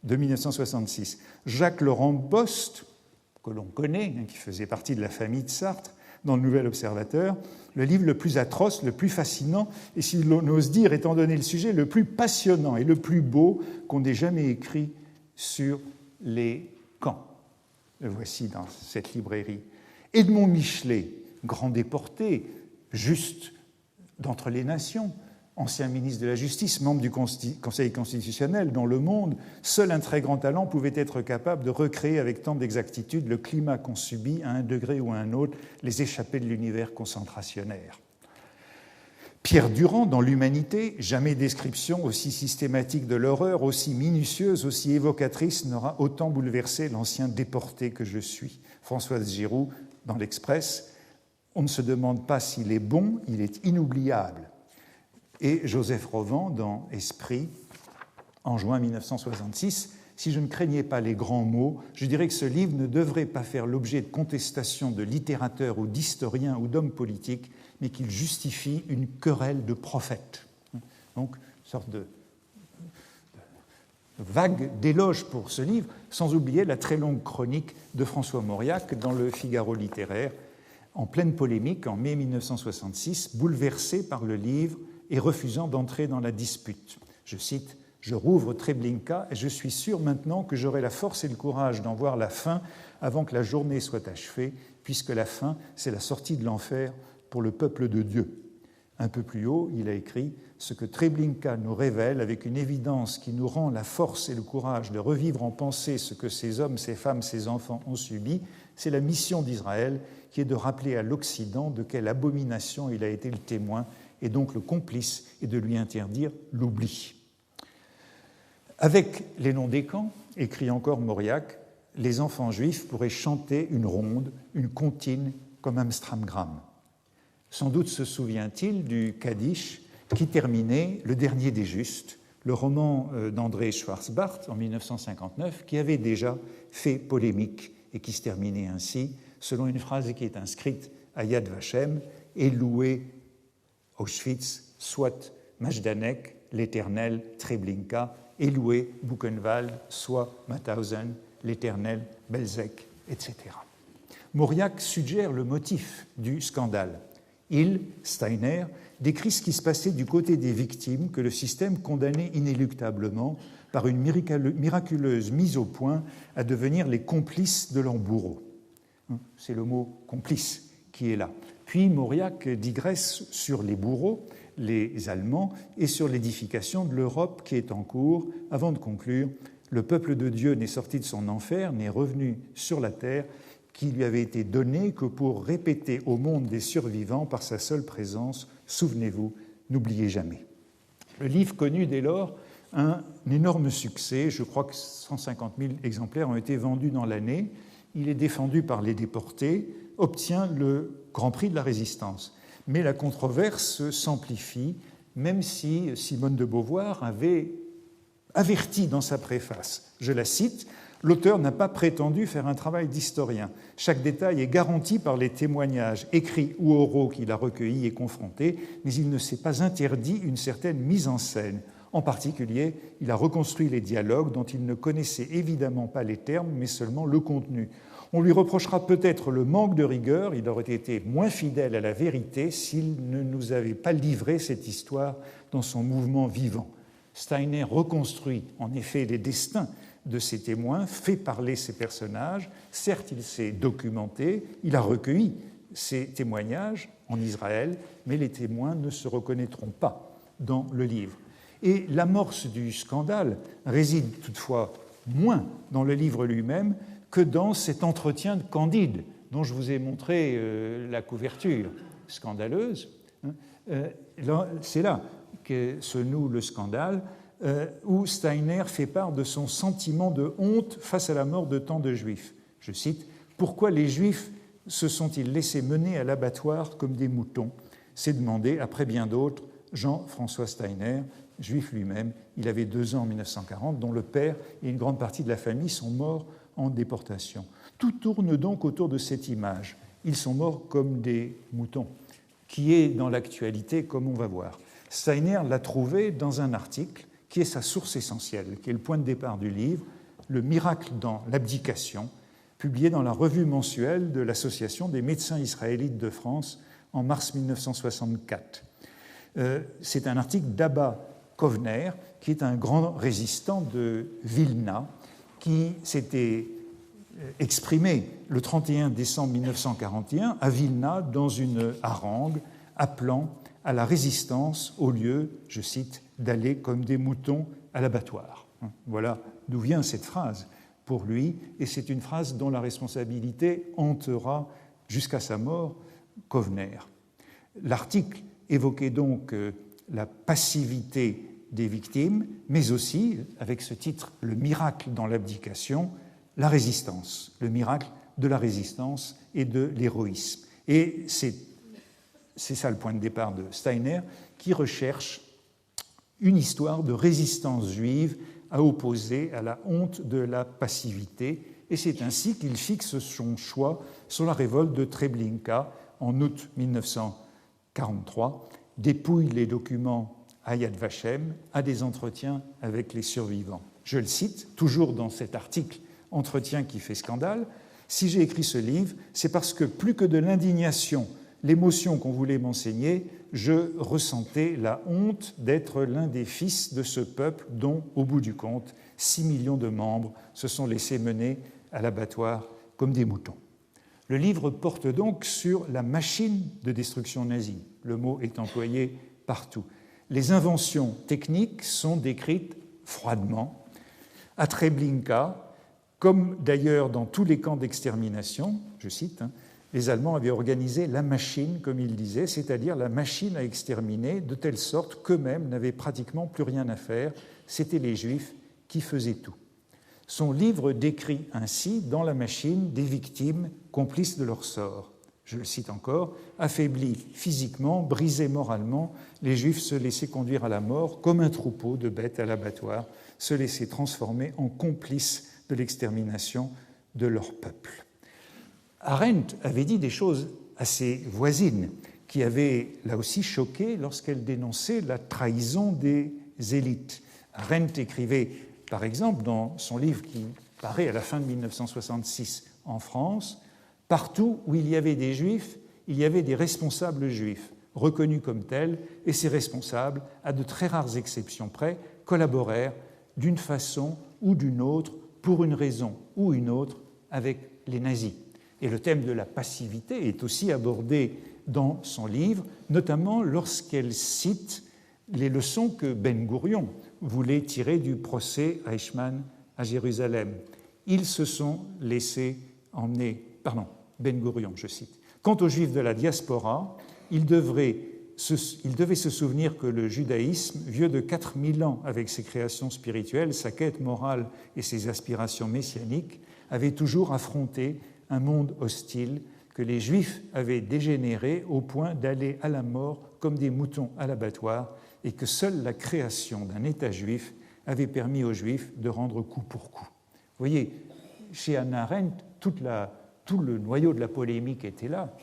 de 1966. Jacques Laurent Bost, que l'on connaît, qui faisait partie de la famille de Sartre, dans le Nouvel Observateur, le livre le plus atroce, le plus fascinant, et si l'on ose dire, étant donné le sujet, le plus passionnant et le plus beau qu'on ait jamais écrit sur les camps. Le voici dans cette librairie. Edmond Michelet, grand déporté, juste d'entre les nations, ancien ministre de la Justice, membre du Conseil constitutionnel dans Le Monde, seul un très grand talent pouvait être capable de recréer avec tant d'exactitude le climat qu'on subit à un degré ou à un autre, les échappées de l'univers concentrationnaire. Pierre Durand, dans L'Humanité, jamais description aussi systématique de l'horreur, aussi minutieuse, aussi évocatrice, n'aura autant bouleversé l'ancien déporté que je suis. Françoise Giroud, dans l'Express, on ne se demande pas s'il est bon, il est inoubliable. Et Joseph Rovan, dans Esprit, en juin 1966, si je ne craignais pas les grands mots, je dirais que ce livre ne devrait pas faire l'objet de contestations de littérateurs ou d'historiens ou d'hommes politiques, mais qu'il justifie une querelle de prophètes. Donc, une sorte de vague d'éloges pour ce livre, sans oublier la très longue chronique de François Mauriac dans le Figaro littéraire, en pleine polémique en mai 1966, bouleversé par le livre et refusant d'entrer dans la dispute. Je cite « Je rouvre Treblinka et je suis sûr maintenant que j'aurai la force et le courage d'en voir la fin avant que la journée soit achevée, puisque la fin, c'est la sortie de l'enfer pour le peuple de Dieu. » Un peu plus haut, il a écrit « Ce que Treblinka nous révèle avec une évidence qui nous rend la force et le courage de revivre en pensée ce que ces hommes, ces femmes, ces enfants ont subi, c'est la mission d'Israël qui est de rappeler à l'Occident de quelle abomination il a été le témoin et donc le complice, et de lui interdire l'oubli. » Avec les noms des camps, écrit encore Mauriac, les enfants juifs pourraient chanter une ronde, une comptine comme Amstramgram. Sans doute se souvient-il du Kaddish qui terminait Le Dernier des Justes, le roman d'André Schwarzbart en 1959, qui avait déjà fait polémique et qui se terminait ainsi, selon une phrase qui est inscrite à Yad Vashem, et loué Auschwitz, soit Majdanek, l'éternel Treblinka, et loué Buchenwald, soit Mauthausen, l'éternel Belzec, etc. Mauriac suggère le motif du scandale. Il, Steiner, décrit ce qui se passait du côté des victimes que le système condamnait inéluctablement par une miraculeuse mise au point à devenir les complices de leurs bourreaux. C'est le mot complice qui est là. Puis Mauriac digresse sur les bourreaux, les Allemands, et sur l'édification de l'Europe qui est en cours, avant de conclure « Le peuple de Dieu n'est sorti de son enfer, n'est revenu sur la terre, qui lui avait été donné que pour répéter au monde des survivants par sa seule présence, souvenez-vous, n'oubliez jamais ». Le livre connut dès lors un énorme succès. Je crois que 150 000 exemplaires ont été vendus dans l'année. Il est défendu par les déportés, obtient le Grand Prix de la Résistance. Mais la controverse s'amplifie, même si Simone de Beauvoir avait averti dans sa préface, je la cite, « L'auteur n'a pas prétendu faire un travail d'historien. Chaque détail est garanti par les témoignages écrits ou oraux qu'il a recueillis et confrontés, mais il ne s'est pas interdit une certaine mise en scène. En particulier, il a reconstruit les dialogues dont il ne connaissait évidemment pas les termes, mais seulement le contenu. On lui reprochera peut-être le manque de rigueur, il aurait été moins fidèle à la vérité s'il ne nous avait pas livré cette histoire dans son mouvement vivant. » Steiner reconstruit en effet les destins de ces témoins, fait parler ces personnages. Certes, il s'est documenté, il a recueilli ces témoignages en Israël, mais les témoins ne se reconnaîtront pas dans le livre. Et l'amorce du scandale réside toutefois moins dans le livre lui-même que dans cet entretien de Candide, dont je vous ai montré la couverture scandaleuse. C'est là que se noue le scandale, où Steiner fait part de son sentiment de honte face à la mort de tant de Juifs. Je cite, « Pourquoi les Juifs se sont-ils laissés mener à l'abattoir comme des moutons ?» s'est demandé, après bien d'autres, Jean-François Steiner, juif lui-même. Il avait 2 ans en 1940, dont le père et une grande partie de la famille sont morts en déportation. Tout tourne donc autour de cette image. Ils sont morts comme des moutons, qui est dans l'actualité, comme on va voir. Steiner l'a trouvé dans un article qui est sa source essentielle, qui est le point de départ du livre, « Le miracle dans l'abdication », publié dans la revue mensuelle de l'Association des médecins israélites de France en mars 1964. C'est un article d'Abba Kovner, qui est un grand résistant de Vilna, qui s'était exprimé le 31 décembre 1941 à Vilna dans une harangue appelant à la résistance au lieu, je cite, d'aller comme des moutons à l'abattoir. Voilà d'où vient cette phrase pour lui, et c'est une phrase dont la responsabilité hantera jusqu'à sa mort Kovner. L'article évoquait donc la passivité des victimes, mais aussi, avec ce titre, le miracle dans l'abdication, la résistance, le miracle de la résistance et de l'héroïsme. Et c'est ça le point de départ de Steiner, qui recherche une histoire de résistance juive à opposer à la honte de la passivité. Et c'est ainsi qu'il fixe son choix sur la révolte de Treblinka en août 1943, dépouille les documents à Yad Vashem, a des entretiens avec les survivants. Je le cite, toujours dans cet article « Entretien qui fait scandale », si j'ai écrit ce livre, c'est parce que plus que de l'indignation, l'émotion qu'on voulait m'enseigner, je ressentais la honte d'être l'un des fils de ce peuple dont, au bout du compte, 6 millions de membres se sont laissés mener à l'abattoir comme des moutons. Le livre porte donc sur la machine de destruction nazie. Le mot est employé partout. Les inventions techniques sont décrites froidement. À Treblinka, comme d'ailleurs dans tous les camps d'extermination, je cite, les Allemands avaient organisé la machine, comme ils disaient, c'est-à-dire la machine à exterminer, de telle sorte qu'eux-mêmes n'avaient pratiquement plus rien à faire. C'était les Juifs qui faisaient tout. Son livre décrit ainsi, dans la machine, des victimes complices de leur sort. Je le cite encore, « Affaiblis physiquement, brisés moralement, les Juifs se laissaient conduire à la mort comme un troupeau de bêtes à l'abattoir, se laissaient transformer en complices de l'extermination de leur peuple. » Arendt avait dit des choses assez voisines, qui avaient là aussi choqué lorsqu'elle dénonçait la trahison des élites. Arendt écrivait, par exemple, dans son livre qui paraît à la fin de 1966 en France, « Partout où il y avait des juifs, il y avait des responsables juifs, reconnus comme tels, et ces responsables, à de très rares exceptions près, collaborèrent d'une façon ou d'une autre, pour une raison ou une autre, avec les nazis. » Et le thème de la passivité est aussi abordé dans son livre, notamment lorsqu'elle cite les leçons que Ben Gourion voulait tirer du procès Eichmann à Jérusalem. Ils se sont laissés emmener, Ben Gourion, je cite. Quant aux Juifs de la diaspora, ils devaient se souvenir que le judaïsme, vieux de 4000 ans avec ses créations spirituelles, sa quête morale et ses aspirations messianiques, avait toujours affronté un monde hostile que les Juifs avaient dégénéré au point d'aller à la mort comme des moutons à l'abattoir et que seule la création d'un État juif avait permis aux Juifs de rendre coup pour coup. Vous voyez, chez Hannah Arendt, tout le noyau de la polémique était là.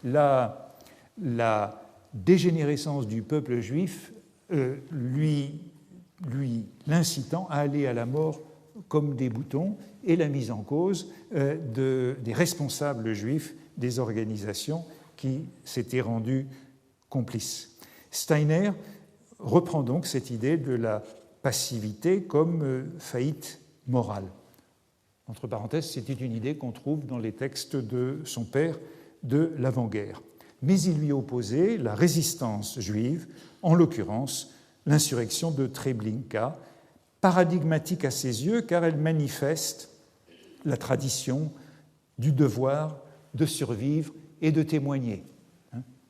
La dégénérescence du peuple juif l'incitant à aller à la mort comme des boutons et la mise en cause des responsables juifs des organisations qui s'étaient rendus complices. Steiner reprend donc cette idée de la passivité comme faillite morale. Entre parenthèses, c'était une idée qu'on trouve dans les textes de son père de l'avant-guerre. Mais il lui opposait la résistance juive, en l'occurrence l'insurrection de Treblinka, paradigmatique à ses yeux car elle manifeste la tradition du devoir de survivre et de témoigner,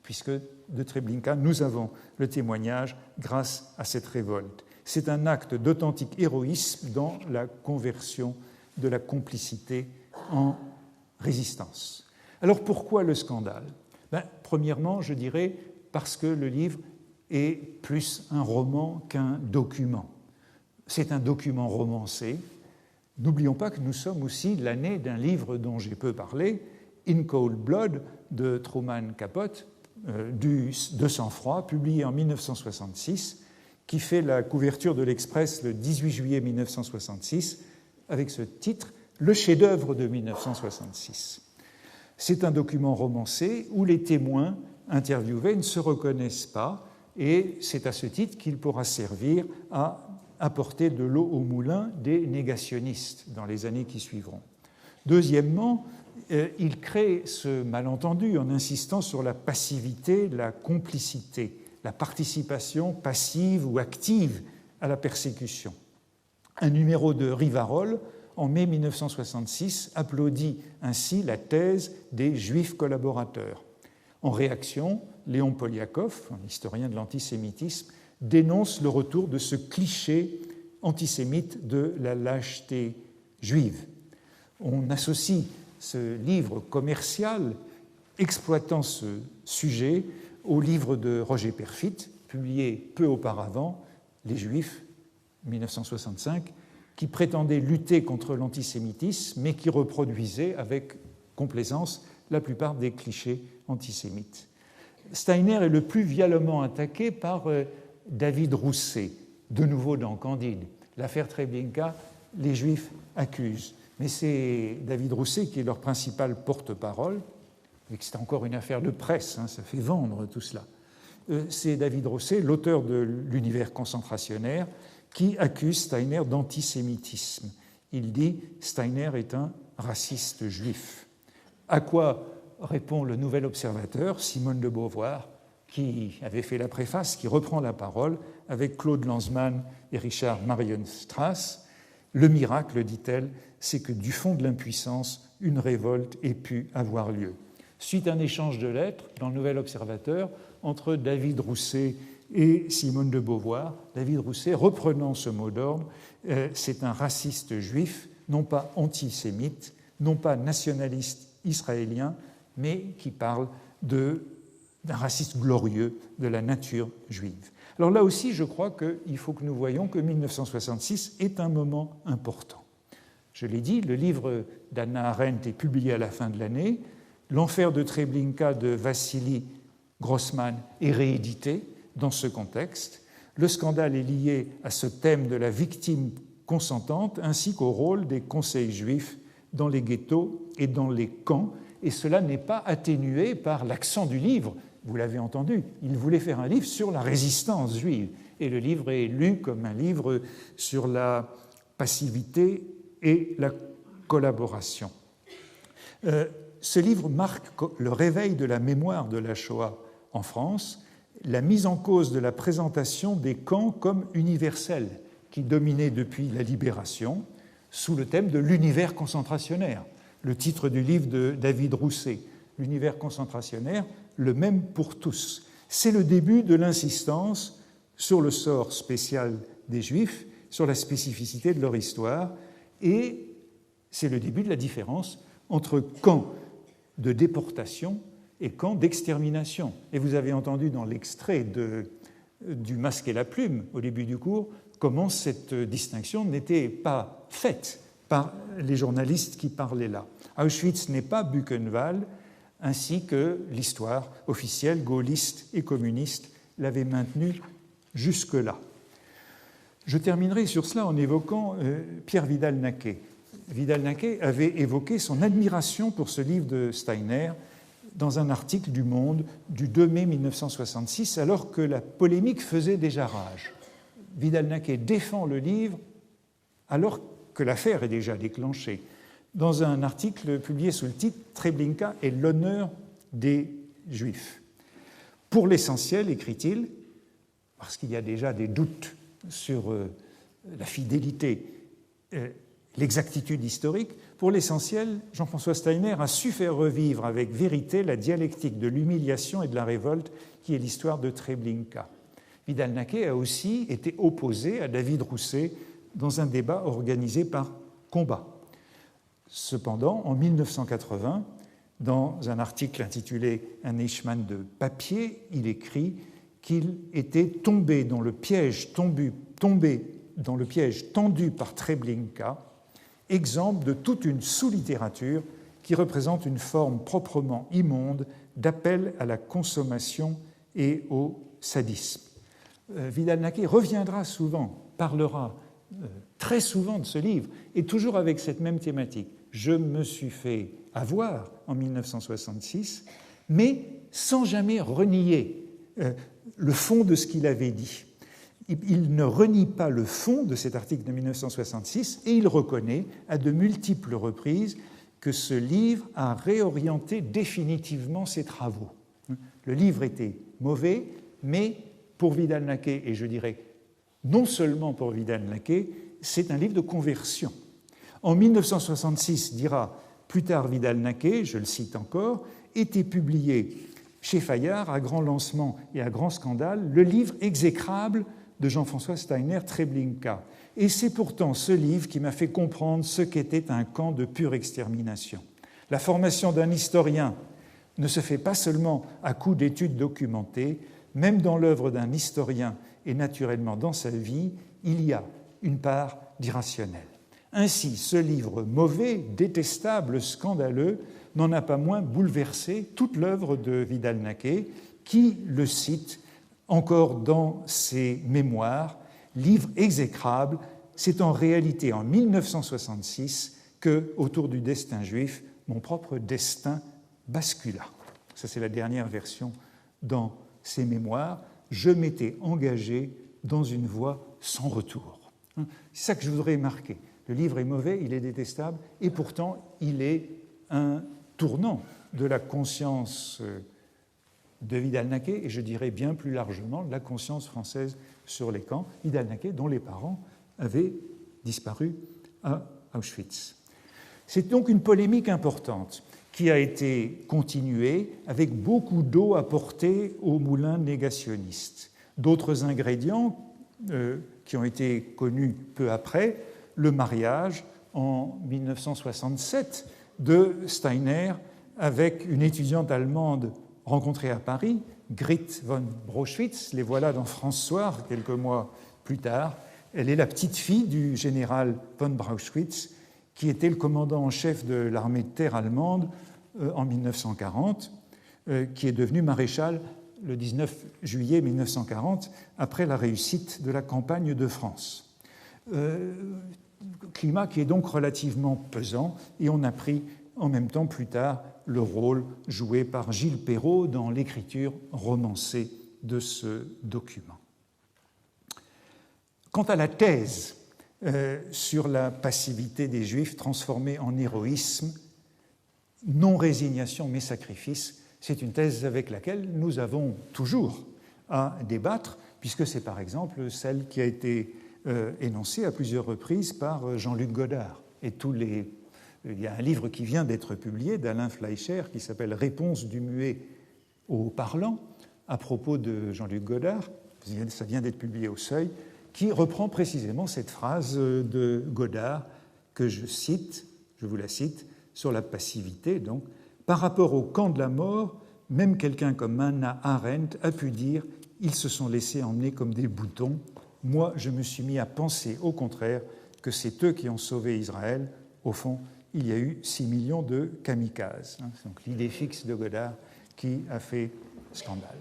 puisque de Treblinka, nous avons le témoignage grâce à cette révolte. C'est un acte d'authentique héroïsme dans la conversion de la complicité en résistance. Alors pourquoi le scandale ? Premièrement, je dirais parce que le livre est plus un roman qu'un document. C'est un document romancé. N'oublions pas que nous sommes aussi l'année d'un livre dont j'ai peu parlé, In Cold Blood de Truman Capote, de sang-froid, publié en 1966, qui fait la couverture de l'Express le 18 juillet 1966, avec ce titre « Le chef-d'œuvre de 1966 ». C'est un document romancé où les témoins interviewés ne se reconnaissent pas, et c'est à ce titre qu'il pourra servir à apporter de l'eau au moulin des négationnistes dans les années qui suivront. Deuxièmement, il crée ce malentendu en insistant sur la passivité, la complicité, la participation passive ou active à la persécution. Un numéro de Rivarol, en mai 1966, applaudit ainsi la thèse des Juifs collaborateurs. En réaction, Léon Poliakov, un historien de l'antisémitisme, dénonce le retour de ce cliché antisémite de la lâcheté juive. On associe ce livre commercial exploitant ce sujet au livre de Roger Perfit, publié peu auparavant, Les Juifs, 1965, qui prétendait lutter contre l'antisémitisme, mais qui reproduisait avec complaisance la plupart des clichés antisémites. Steiner est le plus violemment attaqué par David Rousset, de nouveau dans Candide. L'affaire Treblinka, les Juifs accusent. Mais c'est David Rousset qui est leur principal porte-parole, et c'est encore une affaire de presse, ça fait vendre tout cela. C'est David Rousset, l'auteur de l'univers concentrationnaire, qui accuse Steiner d'antisémitisme. Il dit « Steiner est un raciste juif ». À quoi répond le Nouvel Observateur, Simone de Beauvoir, qui avait fait la préface, qui reprend la parole avec Claude Lanzmann et Richard Marienstrass. Le miracle, dit-elle, c'est que du fond de l'impuissance, une révolte ait pu avoir lieu. Suite à un échange de lettres dans le Nouvel Observateur entre David Rousset et Simone de Beauvoir, David Rousset, reprenant ce mot d'ordre, c'est un raciste juif, non pas antisémite, non pas nationaliste israélien, mais qui parle d'un racisme glorieux de la nature juive. Alors là aussi, je crois qu'il faut que nous voyions que 1966 est un moment important. Je l'ai dit, le livre d'Hannah Arendt est publié à la fin de l'année. L'enfer de Treblinka de Vassili Grossman est réédité dans ce contexte. Le scandale est lié à ce thème de la victime consentante ainsi qu'au rôle des conseils juifs dans les ghettos et dans les camps. Et cela n'est pas atténué par l'accent du livre. Vous l'avez entendu, il voulait faire un livre sur la résistance juive. Et le livre est lu comme un livre sur la passivité et la collaboration. Ce livre marque le réveil de la mémoire de la Shoah en France, la mise en cause de la présentation des camps comme universels qui dominait depuis la Libération, sous le thème de l'univers concentrationnaire, le titre du livre de David Rousset, l'univers concentrationnaire, le même pour tous. C'est le début de l'insistance sur le sort spécial des Juifs, sur la spécificité de leur histoire, et c'est le début de la différence entre camps de déportation et camps d'extermination. Et vous avez entendu dans l'extrait du Masque et la plume, au début du cours, comment cette distinction n'était pas faite par les journalistes qui parlaient là. Auschwitz n'est pas Buchenwald, ainsi que l'histoire officielle gaulliste et communiste l'avait maintenu jusque-là. Je terminerai sur cela en évoquant Pierre Vidal-Naquet. Vidal-Naquet avait évoqué son admiration pour ce livre de Steiner dans un article du Monde du 2 mai 1966, alors que la polémique faisait déjà rage. Vidal-Naquet défend le livre alors que l'affaire est déjà déclenchée, dans un article publié sous le titre « Treblinka et l'honneur des Juifs ». Pour l'essentiel, écrit-il, parce qu'il y a déjà des doutes sur la fidélité, l'exactitude historique, pour l'essentiel, Jean-François Steiner a su faire revivre avec vérité la dialectique de l'humiliation et de la révolte qui est l'histoire de Treblinka. Vidal-Naquet a aussi été opposé à David Rousset dans un débat organisé par Combat. Cependant, en 1980, dans un article intitulé « Un Eichmann de papier », il écrit qu'il était tombé dans le piège tendu par Treblinka, exemple de toute une sous-littérature qui représente une forme proprement immonde d'appel à la consommation et au sadisme. Vidal-Naquet reviendra souvent, parlera très souvent de ce livre, et toujours avec cette même thématique. Je me suis fait avoir en 1966, mais sans jamais renier le fond de ce qu'il avait dit. Il ne renie pas le fond de cet article de 1966 et il reconnaît à de multiples reprises que ce livre a réorienté définitivement ses travaux. Le livre était mauvais, mais pour Vidal-Naquet, et je dirais non seulement pour Vidal-Naquet, c'est un livre de conversion. En 1966, dira plus tard Vidal-Naquet, je le cite encore, était publié chez Fayard, à grand lancement et à grand scandale, le livre exécrable de Jean-François Steiner, Treblinka. Et c'est pourtant ce livre qui m'a fait comprendre ce qu'était un camp de pure extermination. La formation d'un historien ne se fait pas seulement à coup d'études documentées, même dans l'œuvre d'un historien et naturellement dans sa vie, il y a une part d'irrationnel. Ainsi, ce livre mauvais, détestable, scandaleux, n'en a pas moins bouleversé toute l'œuvre de Vidal-Naquet, qui le cite encore dans ses mémoires, livre exécrable. C'est en réalité en 1966 que, autour du destin juif, mon propre destin bascula. Ça, c'est la dernière version dans ses mémoires. Je m'étais engagé dans une voie sans retour. C'est ça que je voudrais marquer. Le livre est mauvais, il est détestable, et pourtant, il est un tournant de la conscience de Vidal-Naquet, et je dirais bien plus largement de la conscience française sur les camps. Vidal-Naquet, dont les parents avaient disparu à Auschwitz. C'est donc une polémique importante qui a été continuée avec beaucoup d'eau apportée au moulin négationniste. D'autres ingrédients qui ont été connus peu après, le mariage en 1967 de Steiner avec une étudiante allemande rencontrée à Paris, Grit von Brauchwitz. Les voilà dans France Soir quelques mois plus tard. Elle est la petite-fille du général von Brauchwitz, qui était le commandant en chef de l'armée de terre allemande en 1940, qui est devenu maréchal le 19 juillet 1940, après la réussite de la campagne de France. Climat qui est donc relativement pesant, et on a pris en même temps plus tard le rôle joué par Gilles Perrault dans l'écriture romancée de ce document. Quant à la thèse sur la passivité des Juifs transformée en héroïsme, non résignation mais sacrifice, c'est une thèse avec laquelle nous avons toujours à débattre, puisque c'est par exemple celle qui a été énoncée à plusieurs reprises par Jean-Luc Godard. Et il y a un livre qui vient d'être publié d'Alain Fleischer qui s'appelle « Réponse du muet au parlant » à propos de Jean-Luc Godard, ça vient d'être publié au Seuil, qui reprend précisément cette phrase de Godard que je vous la cite, sur la passivité. Donc, par rapport au camp de la mort, même quelqu'un comme Hannah Arendt a pu dire « Ils se sont laissés emmener comme des boutons. Moi, je me suis mis à penser au contraire que c'est eux qui ont sauvé Israël. Au fond, il y a eu 6 millions de kamikazes. » Donc l'idée fixe de Godard qui a fait scandale.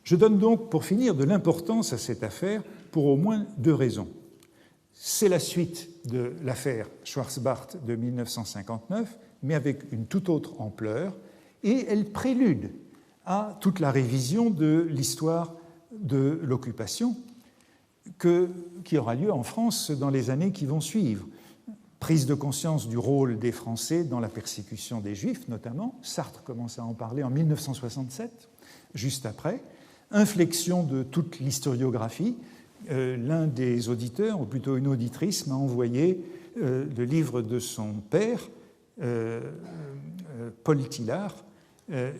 Je donne donc, pour finir, de l'importance à cette affaire pour au moins 2 raisons. C'est la suite de l'affaire Schwarzbart de 1959, mais avec une toute autre ampleur, et elle prélude à toute la révision de l'histoire de l'occupation qui aura lieu en France dans les années qui vont suivre. Prise de conscience du rôle des Français dans la persécution des Juifs, notamment. Sartre commence à en parler en 1967, juste après. Inflexion de toute l'historiographie. L'un des auditeurs, ou plutôt une auditrice, m'a envoyé le livre de son père, Paul Tillard,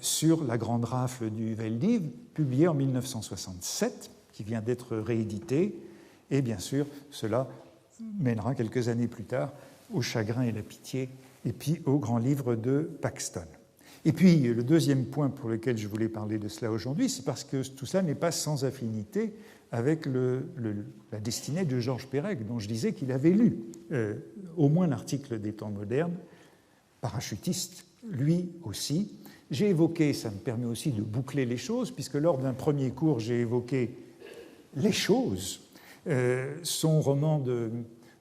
sur la grande rafle du Veldiv, publié en 1967, qui vient d'être réédité. Et bien sûr, cela mènera quelques années plus tard au Chagrin et la pitié, et puis au grand livre de Paxton. Et puis, le deuxième point pour lequel je voulais parler de cela aujourd'hui, c'est parce que tout cela n'est pas sans affinité avec la destinée de Georges Perec, dont je disais qu'il avait lu au moins l'article des Temps modernes, parachutiste, lui aussi. J'ai évoqué, ça me permet aussi de boucler les choses, puisque lors d'un premier cours, j'ai évoqué Les choses, son roman de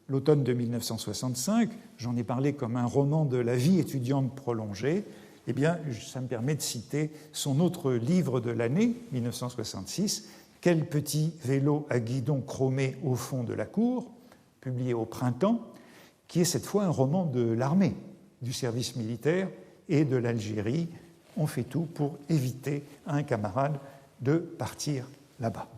l'automne de 1965, j'en ai parlé comme un roman de la vie étudiante prolongée. Eh bien, ça me permet de citer son autre livre de l'année, 1966, « Quel petit vélo à guidon chromé au fond de la cour », publié au printemps, qui est cette fois un roman de l'armée, du service militaire et de l'Algérie. On fait tout pour éviter à un camarade de partir là-bas.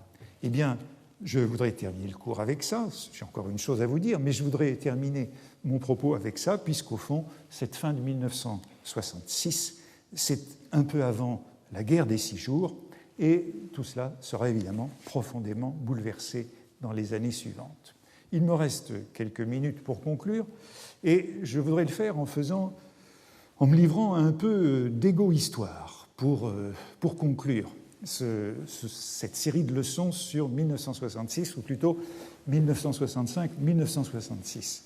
Eh bien, je voudrais terminer le cours avec ça. J'ai encore une chose à vous dire, mais je voudrais terminer mon propos avec ça, puisqu'au fond, cette fin de 1966, c'est un peu avant la guerre des 6 jours, et tout cela sera évidemment profondément bouleversé dans les années suivantes. Il me reste quelques minutes pour conclure, et je voudrais le faire en me livrant à un peu d'égo-histoire pour conclure cette série de leçons sur 1966, ou plutôt 1965-1966.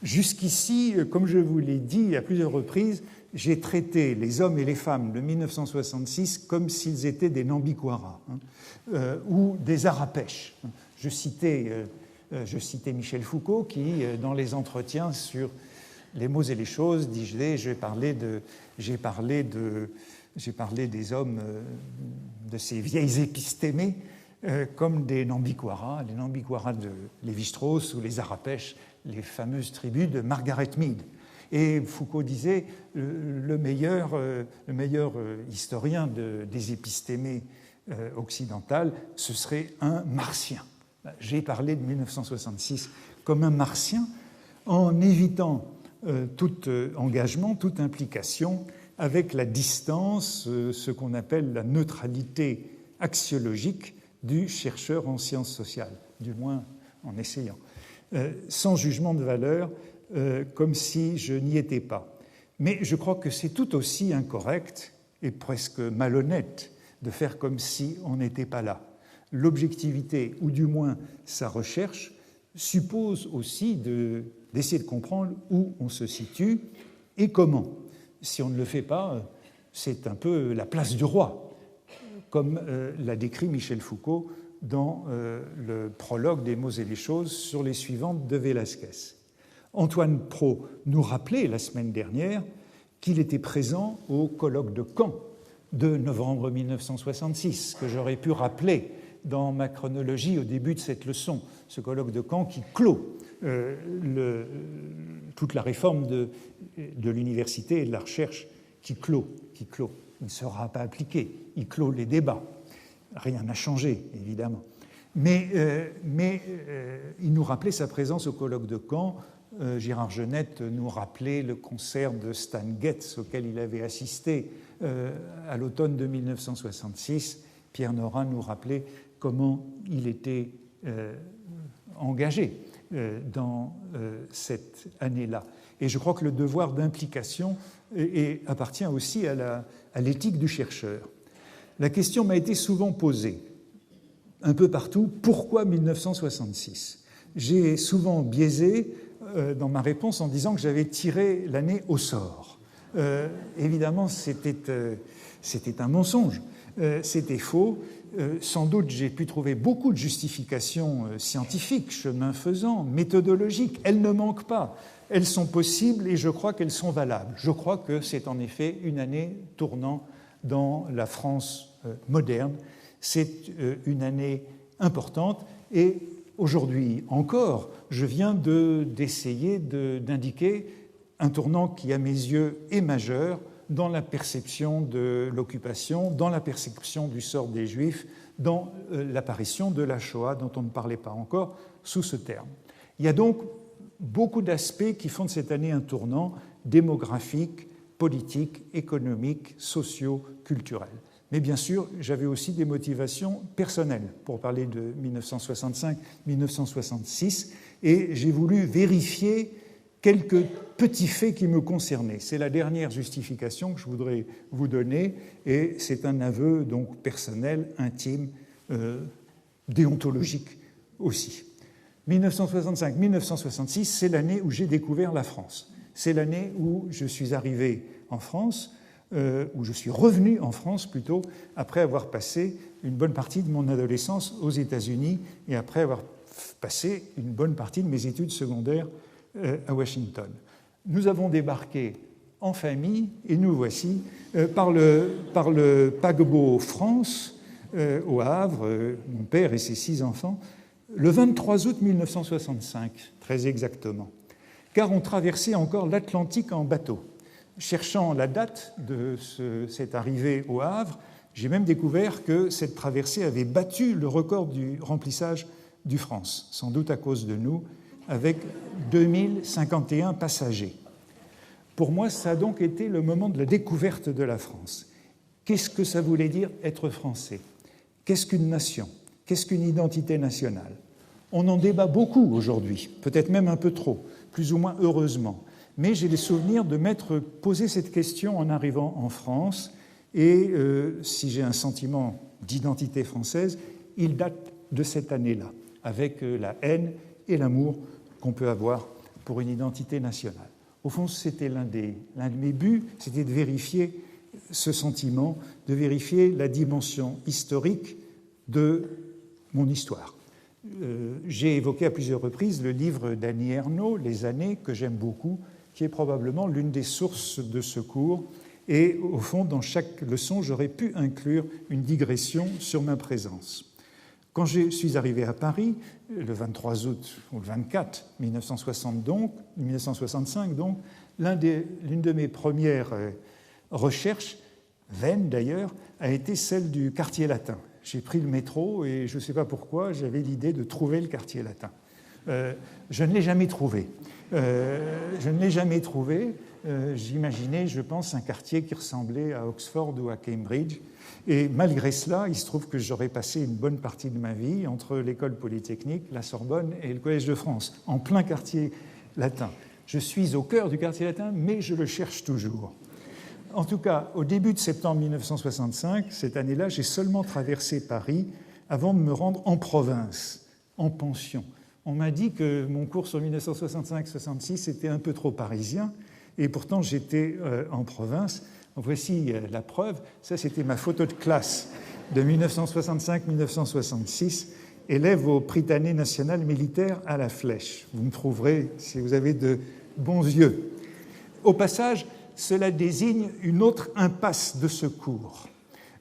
Jusqu'ici, comme je vous l'ai dit à plusieurs reprises, j'ai traité les hommes et les femmes de 1966 comme s'ils étaient des Nambikwara ou des Arapèches. Je citais Michel Foucault qui, dans les entretiens sur les mots et les choses, disait j'ai parlé des hommes, de ces vieilles épistémées, comme des Nambikwara, les Nambikwara de Lévi-Strauss ou les Arapèches, les fameuses tribus de Margaret Mead. Et Foucault disait le meilleur historien des épistémées occidentales, ce serait un martien. J'ai parlé de 1966 comme un martien en évitant tout engagement, toute implication avec la distance, ce qu'on appelle la neutralité axiologique du chercheur en sciences sociales, du moins en essayant. Sans jugement de valeur, comme si je n'y étais pas. Mais je crois que c'est tout aussi incorrect et presque malhonnête de faire comme si on n'était pas là. L'objectivité, ou du moins sa recherche, suppose aussi d'essayer de comprendre où on se situe et comment. Si on ne le fait pas, c'est un peu la place du roi. comme l'a décrit Michel Foucault dans le prologue des Mots et les choses sur les suivantes de Velázquez. Antoine Prot nous rappelait la semaine dernière qu'il était présent au colloque de Caen de novembre 1966, que j'aurais pu rappeler dans ma chronologie au début de cette leçon, ce colloque de Caen qui clôt toute la réforme de l'université et de la recherche, qui clôt. Il ne sera pas appliqué, il clôt les débats. Rien n'a changé, évidemment. Mais il nous rappelait sa présence au colloque de Caen. Gérard Genette nous rappelait le concert de Stan Getz auquel il avait assisté à l'automne de 1966. Pierre Nora nous rappelait comment il était engagé dans cette année-là. Et je crois que le devoir d'implication appartient aussi à l'éthique du chercheur. La question m'a été souvent posée, un peu partout, pourquoi 1966 ? J'ai souvent biaisé dans ma réponse en disant que j'avais tiré l'année au sort. Évidemment, c'était un mensonge, c'était faux. Sans doute, j'ai pu trouver beaucoup de justifications scientifiques, chemin faisant, méthodologiques. Elles ne manquent pas. Elles sont possibles et je crois qu'elles sont valables. Je crois que c'est en effet une année tournant dans la France moderne. C'est une année importante et aujourd'hui encore, je viens d'essayer d'indiquer un tournant qui, à mes yeux, est majeur dans la perception de l'occupation, dans la perception du sort des Juifs, dans l'apparition de la Shoah, dont on ne parlait pas encore sous ce terme. Il y a donc beaucoup d'aspects qui font de cette année un tournant démographique, politique, économique, socio, culturel. Mais bien sûr, j'avais aussi des motivations personnelles pour parler de 1965-1966, et j'ai voulu vérifier quelques petits faits qui me concernaient. C'est la dernière justification que je voudrais vous donner, et c'est un aveu donc personnel, intime, déontologique aussi. 1965-1966, c'est l'année où j'ai découvert la France. C'est l'année où je suis arrivé en France, où je suis revenu en France plutôt, après avoir passé une bonne partie de mon adolescence aux États-Unis et après avoir passé une bonne partie de mes études secondaires à Washington. Nous avons débarqué en famille et nous voici par le paquebot France au Havre, mon père et ses 6 enfants, le 23 août 1965, très exactement, car on traversait encore l'Atlantique en bateau. Cherchant la date de cette arrivée au Havre, j'ai même découvert que cette traversée avait battu le record du remplissage du France, sans doute à cause de nous, avec 2051 passagers. Pour moi, ça a donc été le moment de la découverte de la France. Qu'est-ce que ça voulait dire être français ? Qu'est-ce qu'une nation ? Qu'est-ce qu'une identité nationale ? On en débat beaucoup aujourd'hui, peut-être même un peu trop, plus ou moins heureusement. Mais j'ai les souvenirs de m'être posé cette question en arrivant en France, et si j'ai un sentiment d'identité française, il date de cette année-là, avec la haine et l'amour qu'on peut avoir pour une identité nationale. Au fond, c'était l'un de mes buts, c'était de vérifier ce sentiment, de vérifier la dimension historique de mon histoire. J'ai évoqué à plusieurs reprises le livre d'Annie Ernaux, Les années, que j'aime beaucoup, qui est probablement l'une des sources de ce cours. Et au fond, dans chaque leçon, j'aurais pu inclure une digression sur ma présence. Quand je suis arrivé à Paris, le 23 août ou le 24 1965, donc, l'une de mes premières recherches, vaines d'ailleurs, a été celle du quartier latin. J'ai pris le métro et je ne sais pas pourquoi, j'avais l'idée de trouver le quartier latin. Je ne l'ai jamais trouvé. J'imaginais, je pense, un quartier qui ressemblait à Oxford ou à Cambridge. Et malgré cela, il se trouve que j'aurais passé une bonne partie de ma vie entre l'école polytechnique, la Sorbonne et le Collège de France, en plein quartier latin. Je suis au cœur du quartier latin, mais je le cherche toujours. En tout cas, au début de septembre 1965, cette année-là, j'ai seulement traversé Paris avant de me rendre en province, en pension. On m'a dit que mon cours sur 1965-66 était un peu trop parisien, et pourtant j'étais en province. Voici la preuve. Ça, c'était ma photo de classe de 1965-1966 élève au Prytanée national militaire à la Flèche. Vous me trouverez si vous avez de bons yeux. Au passage, cela désigne une autre impasse de ce cours.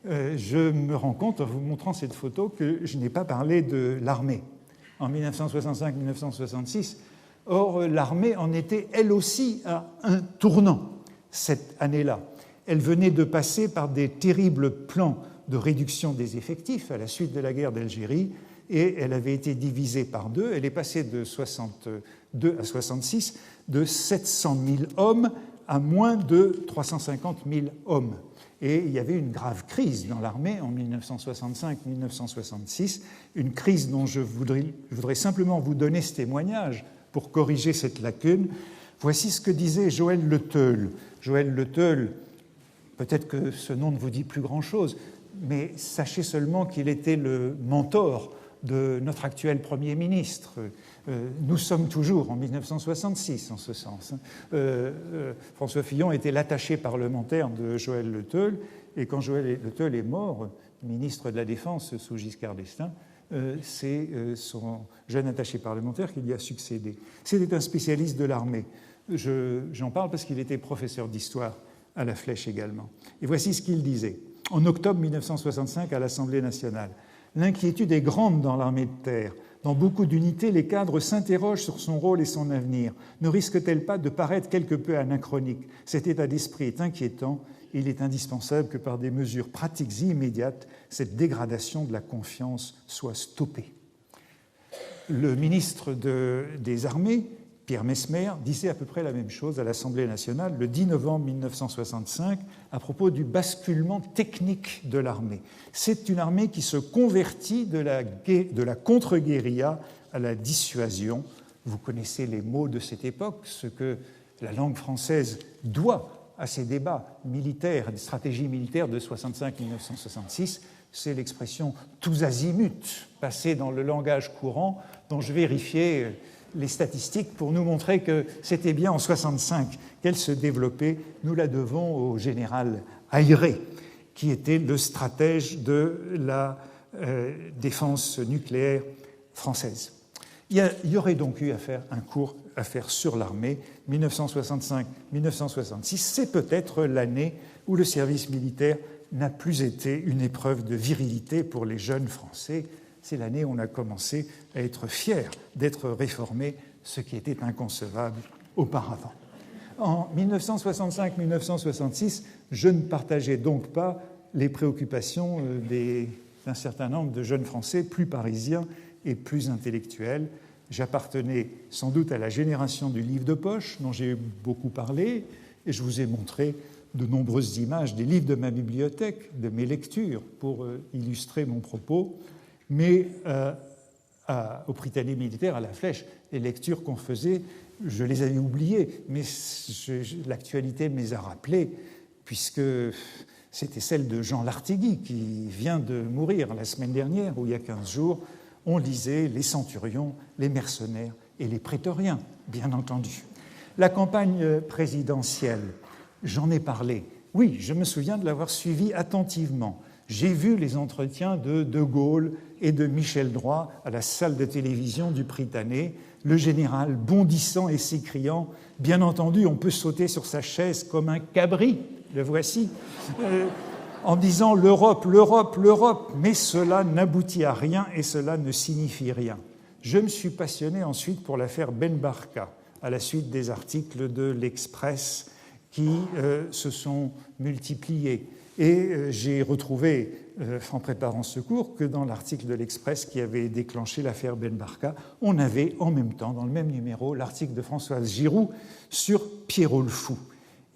Je me rends compte, en vous montrant cette photo, que je n'ai pas parlé de l'armée en 1965-1966. Or, l'armée en était, elle aussi, à un tournant cette année-là. Elle venait de passer par des terribles plans de réduction des effectifs à la suite de la guerre d'Algérie, et elle avait été divisée par deux. Elle est passée de 62 à 66, de 700 000 hommes à moins de 350 000 hommes. Et il y avait une grave crise dans l'armée en 1965-1966, une crise dont je voudrais simplement vous donner ce témoignage pour corriger cette lacune. Voici ce que disait Joël Le Teul. Joël Le Teul, peut-être que ce nom ne vous dit plus grand-chose, mais sachez seulement qu'il était le mentor de notre actuel Premier ministre. Nous sommes toujours en 1966 en ce sens. François Fillon était l'attaché parlementaire de Joël Le Teul, et quand Joël Le Teul est mort, ministre de la Défense sous Giscard d'Estaing, c'est son jeune attaché parlementaire qui lui a succédé. C'était un spécialiste de l'armée. J'en parle parce qu'il était professeur d'histoire à la Flèche également. Et voici ce qu'il disait. En octobre 1965, à l'Assemblée nationale, l'inquiétude est grande dans l'armée de terre. Dans beaucoup d'unités, les cadres s'interrogent sur son rôle et son avenir. Ne risque-t-elle pas de paraître quelque peu anachronique ? Cet état d'esprit est inquiétant. Il est indispensable que par des mesures pratiques immédiates, cette dégradation de la confiance soit stoppée. Le ministre des Armées, Pierre Messmer, disait à peu près la même chose à l'Assemblée nationale le 10 novembre 1965 à propos du basculement technique de l'armée. C'est une armée qui se convertit de la contre-guérilla à la dissuasion. Vous connaissez les mots de cette époque, ce que la langue française doit à ces débats militaires, des stratégies militaires de 65-1966, c'est l'expression « tous azimuts » passée dans le langage courant, dont je vérifiais les statistiques pour nous montrer que c'était bien en 65 qu'elle se développait. Nous la devons au général Ayré, qui était le stratège de la défense nucléaire française. Il y aurait donc eu un cours à faire sur l'armée. 1965-1966, c'est peut-être l'année où le service militaire n'a plus été une épreuve de virilité pour les jeunes Français. C'est l'année où on a commencé à être fiers d'être réformés, ce qui était inconcevable auparavant. En 1965-1966, je ne partageais donc pas les préoccupations d'un certain nombre de jeunes Français plus parisiens et plus intellectuels. J'appartenais sans doute à la génération du livre de poche, dont j'ai beaucoup parlé, et je vous ai montré de nombreuses images des livres de ma bibliothèque, de mes lectures, pour illustrer mon propos. Mais au Prytanée militaire, à la Flèche, les lectures qu'on faisait, je les avais oubliées, mais l'actualité me les a rappelées, puisque c'était celle de Jean Lartigui, qui vient de mourir la semaine dernière, ou il y a 15 jours. On lisait les centurions, les mercenaires et les prétoriens, bien entendu. La campagne présidentielle, j'en ai parlé. Oui, je me souviens de l'avoir suivie attentivement. J'ai vu les entretiens de De Gaulle et de Michel Droit à la salle de télévision du Prytanée, le général bondissant et s'écriant « Bien entendu, on peut sauter sur sa chaise comme un cabri, le voici », en disant « l'Europe, l'Europe, l'Europe », mais cela n'aboutit à rien et cela ne signifie rien. Je me suis passionné ensuite pour l'affaire Benbarka, à la suite des articles de l'Express qui se sont multipliés. Et j'ai retrouvé, en préparant ce cours, que dans l'article de l'Express qui avait déclenché l'affaire Benbarka, on avait en même temps, dans le même numéro, l'article de Françoise Giroud sur Pierrot le Fou.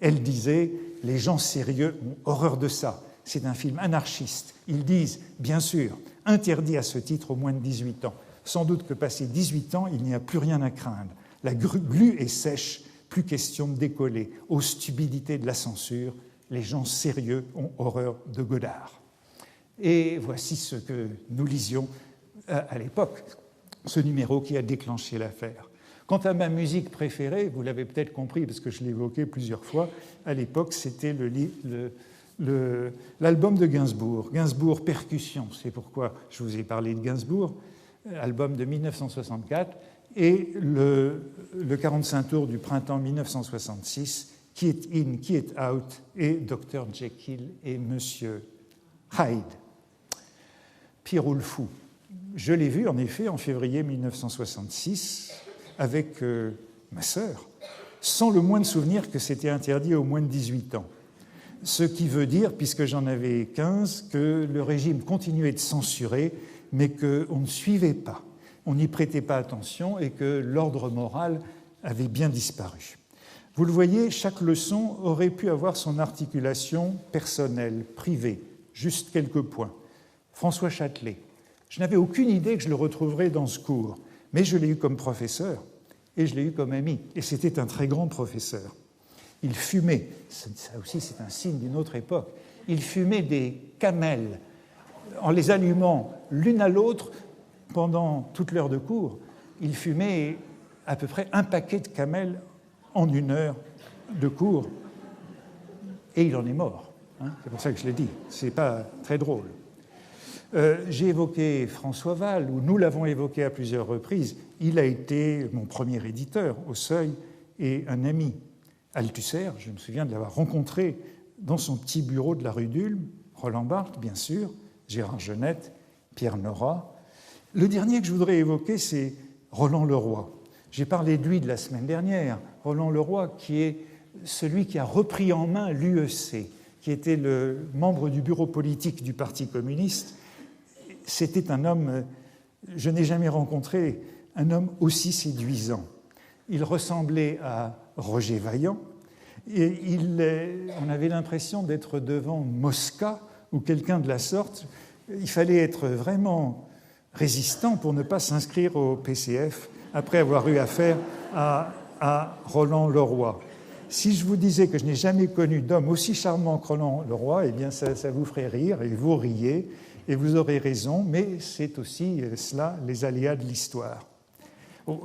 Elle disait « Les gens sérieux ont horreur de ça. C'est un film anarchiste. Ils disent, bien sûr, interdit à ce titre aux moins de 18 ans. Sans doute que passé 18 ans, il n'y a plus rien à craindre. La glu est sèche, plus question de décoller. Aux stupidités de la censure, les gens sérieux ont horreur de Godard. » Et voici ce que nous lisions à l'époque, ce numéro qui a déclenché l'affaire. Quant à ma musique préférée, vous l'avez peut-être compris parce que je l'ai évoqué plusieurs fois, à l'époque c'était le l'album de Gainsbourg. Gainsbourg Percussion, c'est pourquoi je vous ai parlé de Gainsbourg, album de 1964, et le 45 tours du printemps 1966, Qui est in, qui est out, et Dr. Jekyll et Monsieur Hyde. Pierrot le Fou. Je l'ai vu en effet en février 1966 avec ma sœur, sans le moindre souvenir que c'était interdit aux moins de 18 ans. Ce qui veut dire, puisque j'en avais 15, que le régime continuait de censurer, mais qu'on ne suivait pas, on n'y prêtait pas attention et que l'ordre moral avait bien disparu. Vous le voyez, chaque leçon aurait pu avoir son articulation personnelle, privée, juste quelques points. François Châtelet. Je n'avais aucune idée que je le retrouverais dans ce cours, mais je l'ai eu comme professeur et je l'ai eu comme ami, et c'était un très grand professeur. Il fumait, ça aussi c'est un signe d'une autre époque, il fumait des camels en les allumant l'une à l'autre pendant toute l'heure de cours. Il fumait à peu près un paquet de camels en 1 heure de cours, et il en est mort. C'est pour ça que je l'ai dit, c'est pas très drôle. J'ai évoqué François Val, ou nous l'avons évoqué à plusieurs reprises. Il a été mon premier éditeur au Seuil et un ami. Althusser, je me souviens de l'avoir rencontré dans son petit bureau de la rue d'Ulm, Roland Barthes, bien sûr, Gérard Genette, Pierre Nora. Le dernier que je voudrais évoquer, c'est Roland Leroy. J'ai parlé de lui de la semaine dernière. Roland Leroy, qui est celui qui a repris en main l'UEC, qui était le membre du bureau politique du Parti communiste. C'était un homme, je n'ai jamais rencontré un homme aussi séduisant. Il ressemblait à Roger Vaillant, et on avait l'impression d'être devant Mosca ou quelqu'un de la sorte. Il fallait être vraiment résistant pour ne pas s'inscrire au PCF après avoir eu affaire à Roland Leroy. Si je vous disais que je n'ai jamais connu d'homme aussi charmant que Roland Leroy, eh bien ça vous ferait rire et vous riez, et vous aurez raison, mais c'est aussi cela, les aléas de l'histoire.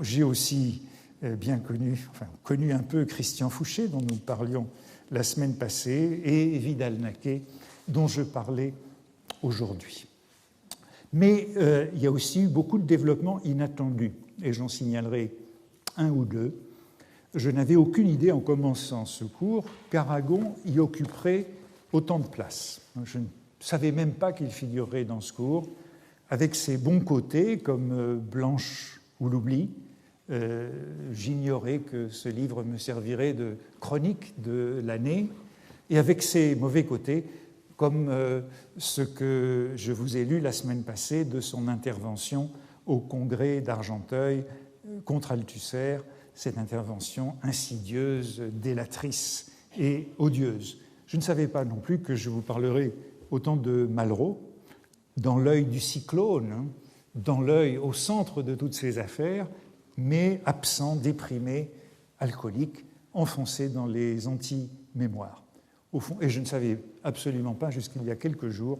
J'ai aussi bien connu un peu Christian Fouché, dont nous parlions la semaine passée, et Vidal-Naquet, dont je parlais aujourd'hui. Mais il y a aussi eu beaucoup de développements inattendus, et j'en signalerai un ou deux. Je n'avais aucune idée en commençant ce cours qu'Aragon y occuperait autant de place. Je ne savais même pas qu'il figurerait dans ce cours, avec ses bons côtés comme Blanche ou l'oubli. J'ignorais que ce livre me servirait de chronique de l'année, et avec ses mauvais côtés, comme ce que je vous ai lu la semaine passée de son intervention au congrès d'Argenteuil contre Althusser, cette intervention insidieuse, délatrice et odieuse. Je ne savais pas non plus que je vous parlerais autant de Malraux, dans l'œil du cyclone, dans l'œil au centre de toutes ces affaires, mais absent, déprimé, alcoolique, enfoncé dans les anti-mémoires. Au fond, et je ne savais absolument pas, jusqu'il y a quelques jours,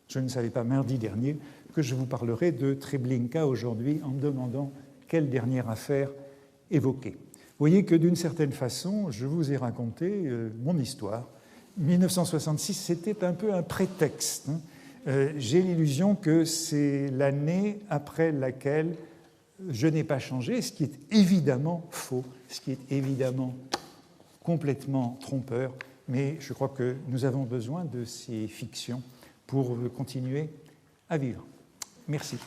je ne savais pas mardi dernier, que je vous parlerais de Treblinka aujourd'hui en me demandant quelle dernière affaire évoquer. Vous voyez que d'une certaine façon, je vous ai raconté mon histoire. 1966, c'était un peu un prétexte. J'ai l'illusion que c'est l'année après laquelle je n'ai pas changé, ce qui est évidemment faux, ce qui est évidemment complètement trompeur, mais je crois que nous avons besoin de ces fictions pour continuer à vivre. Merci.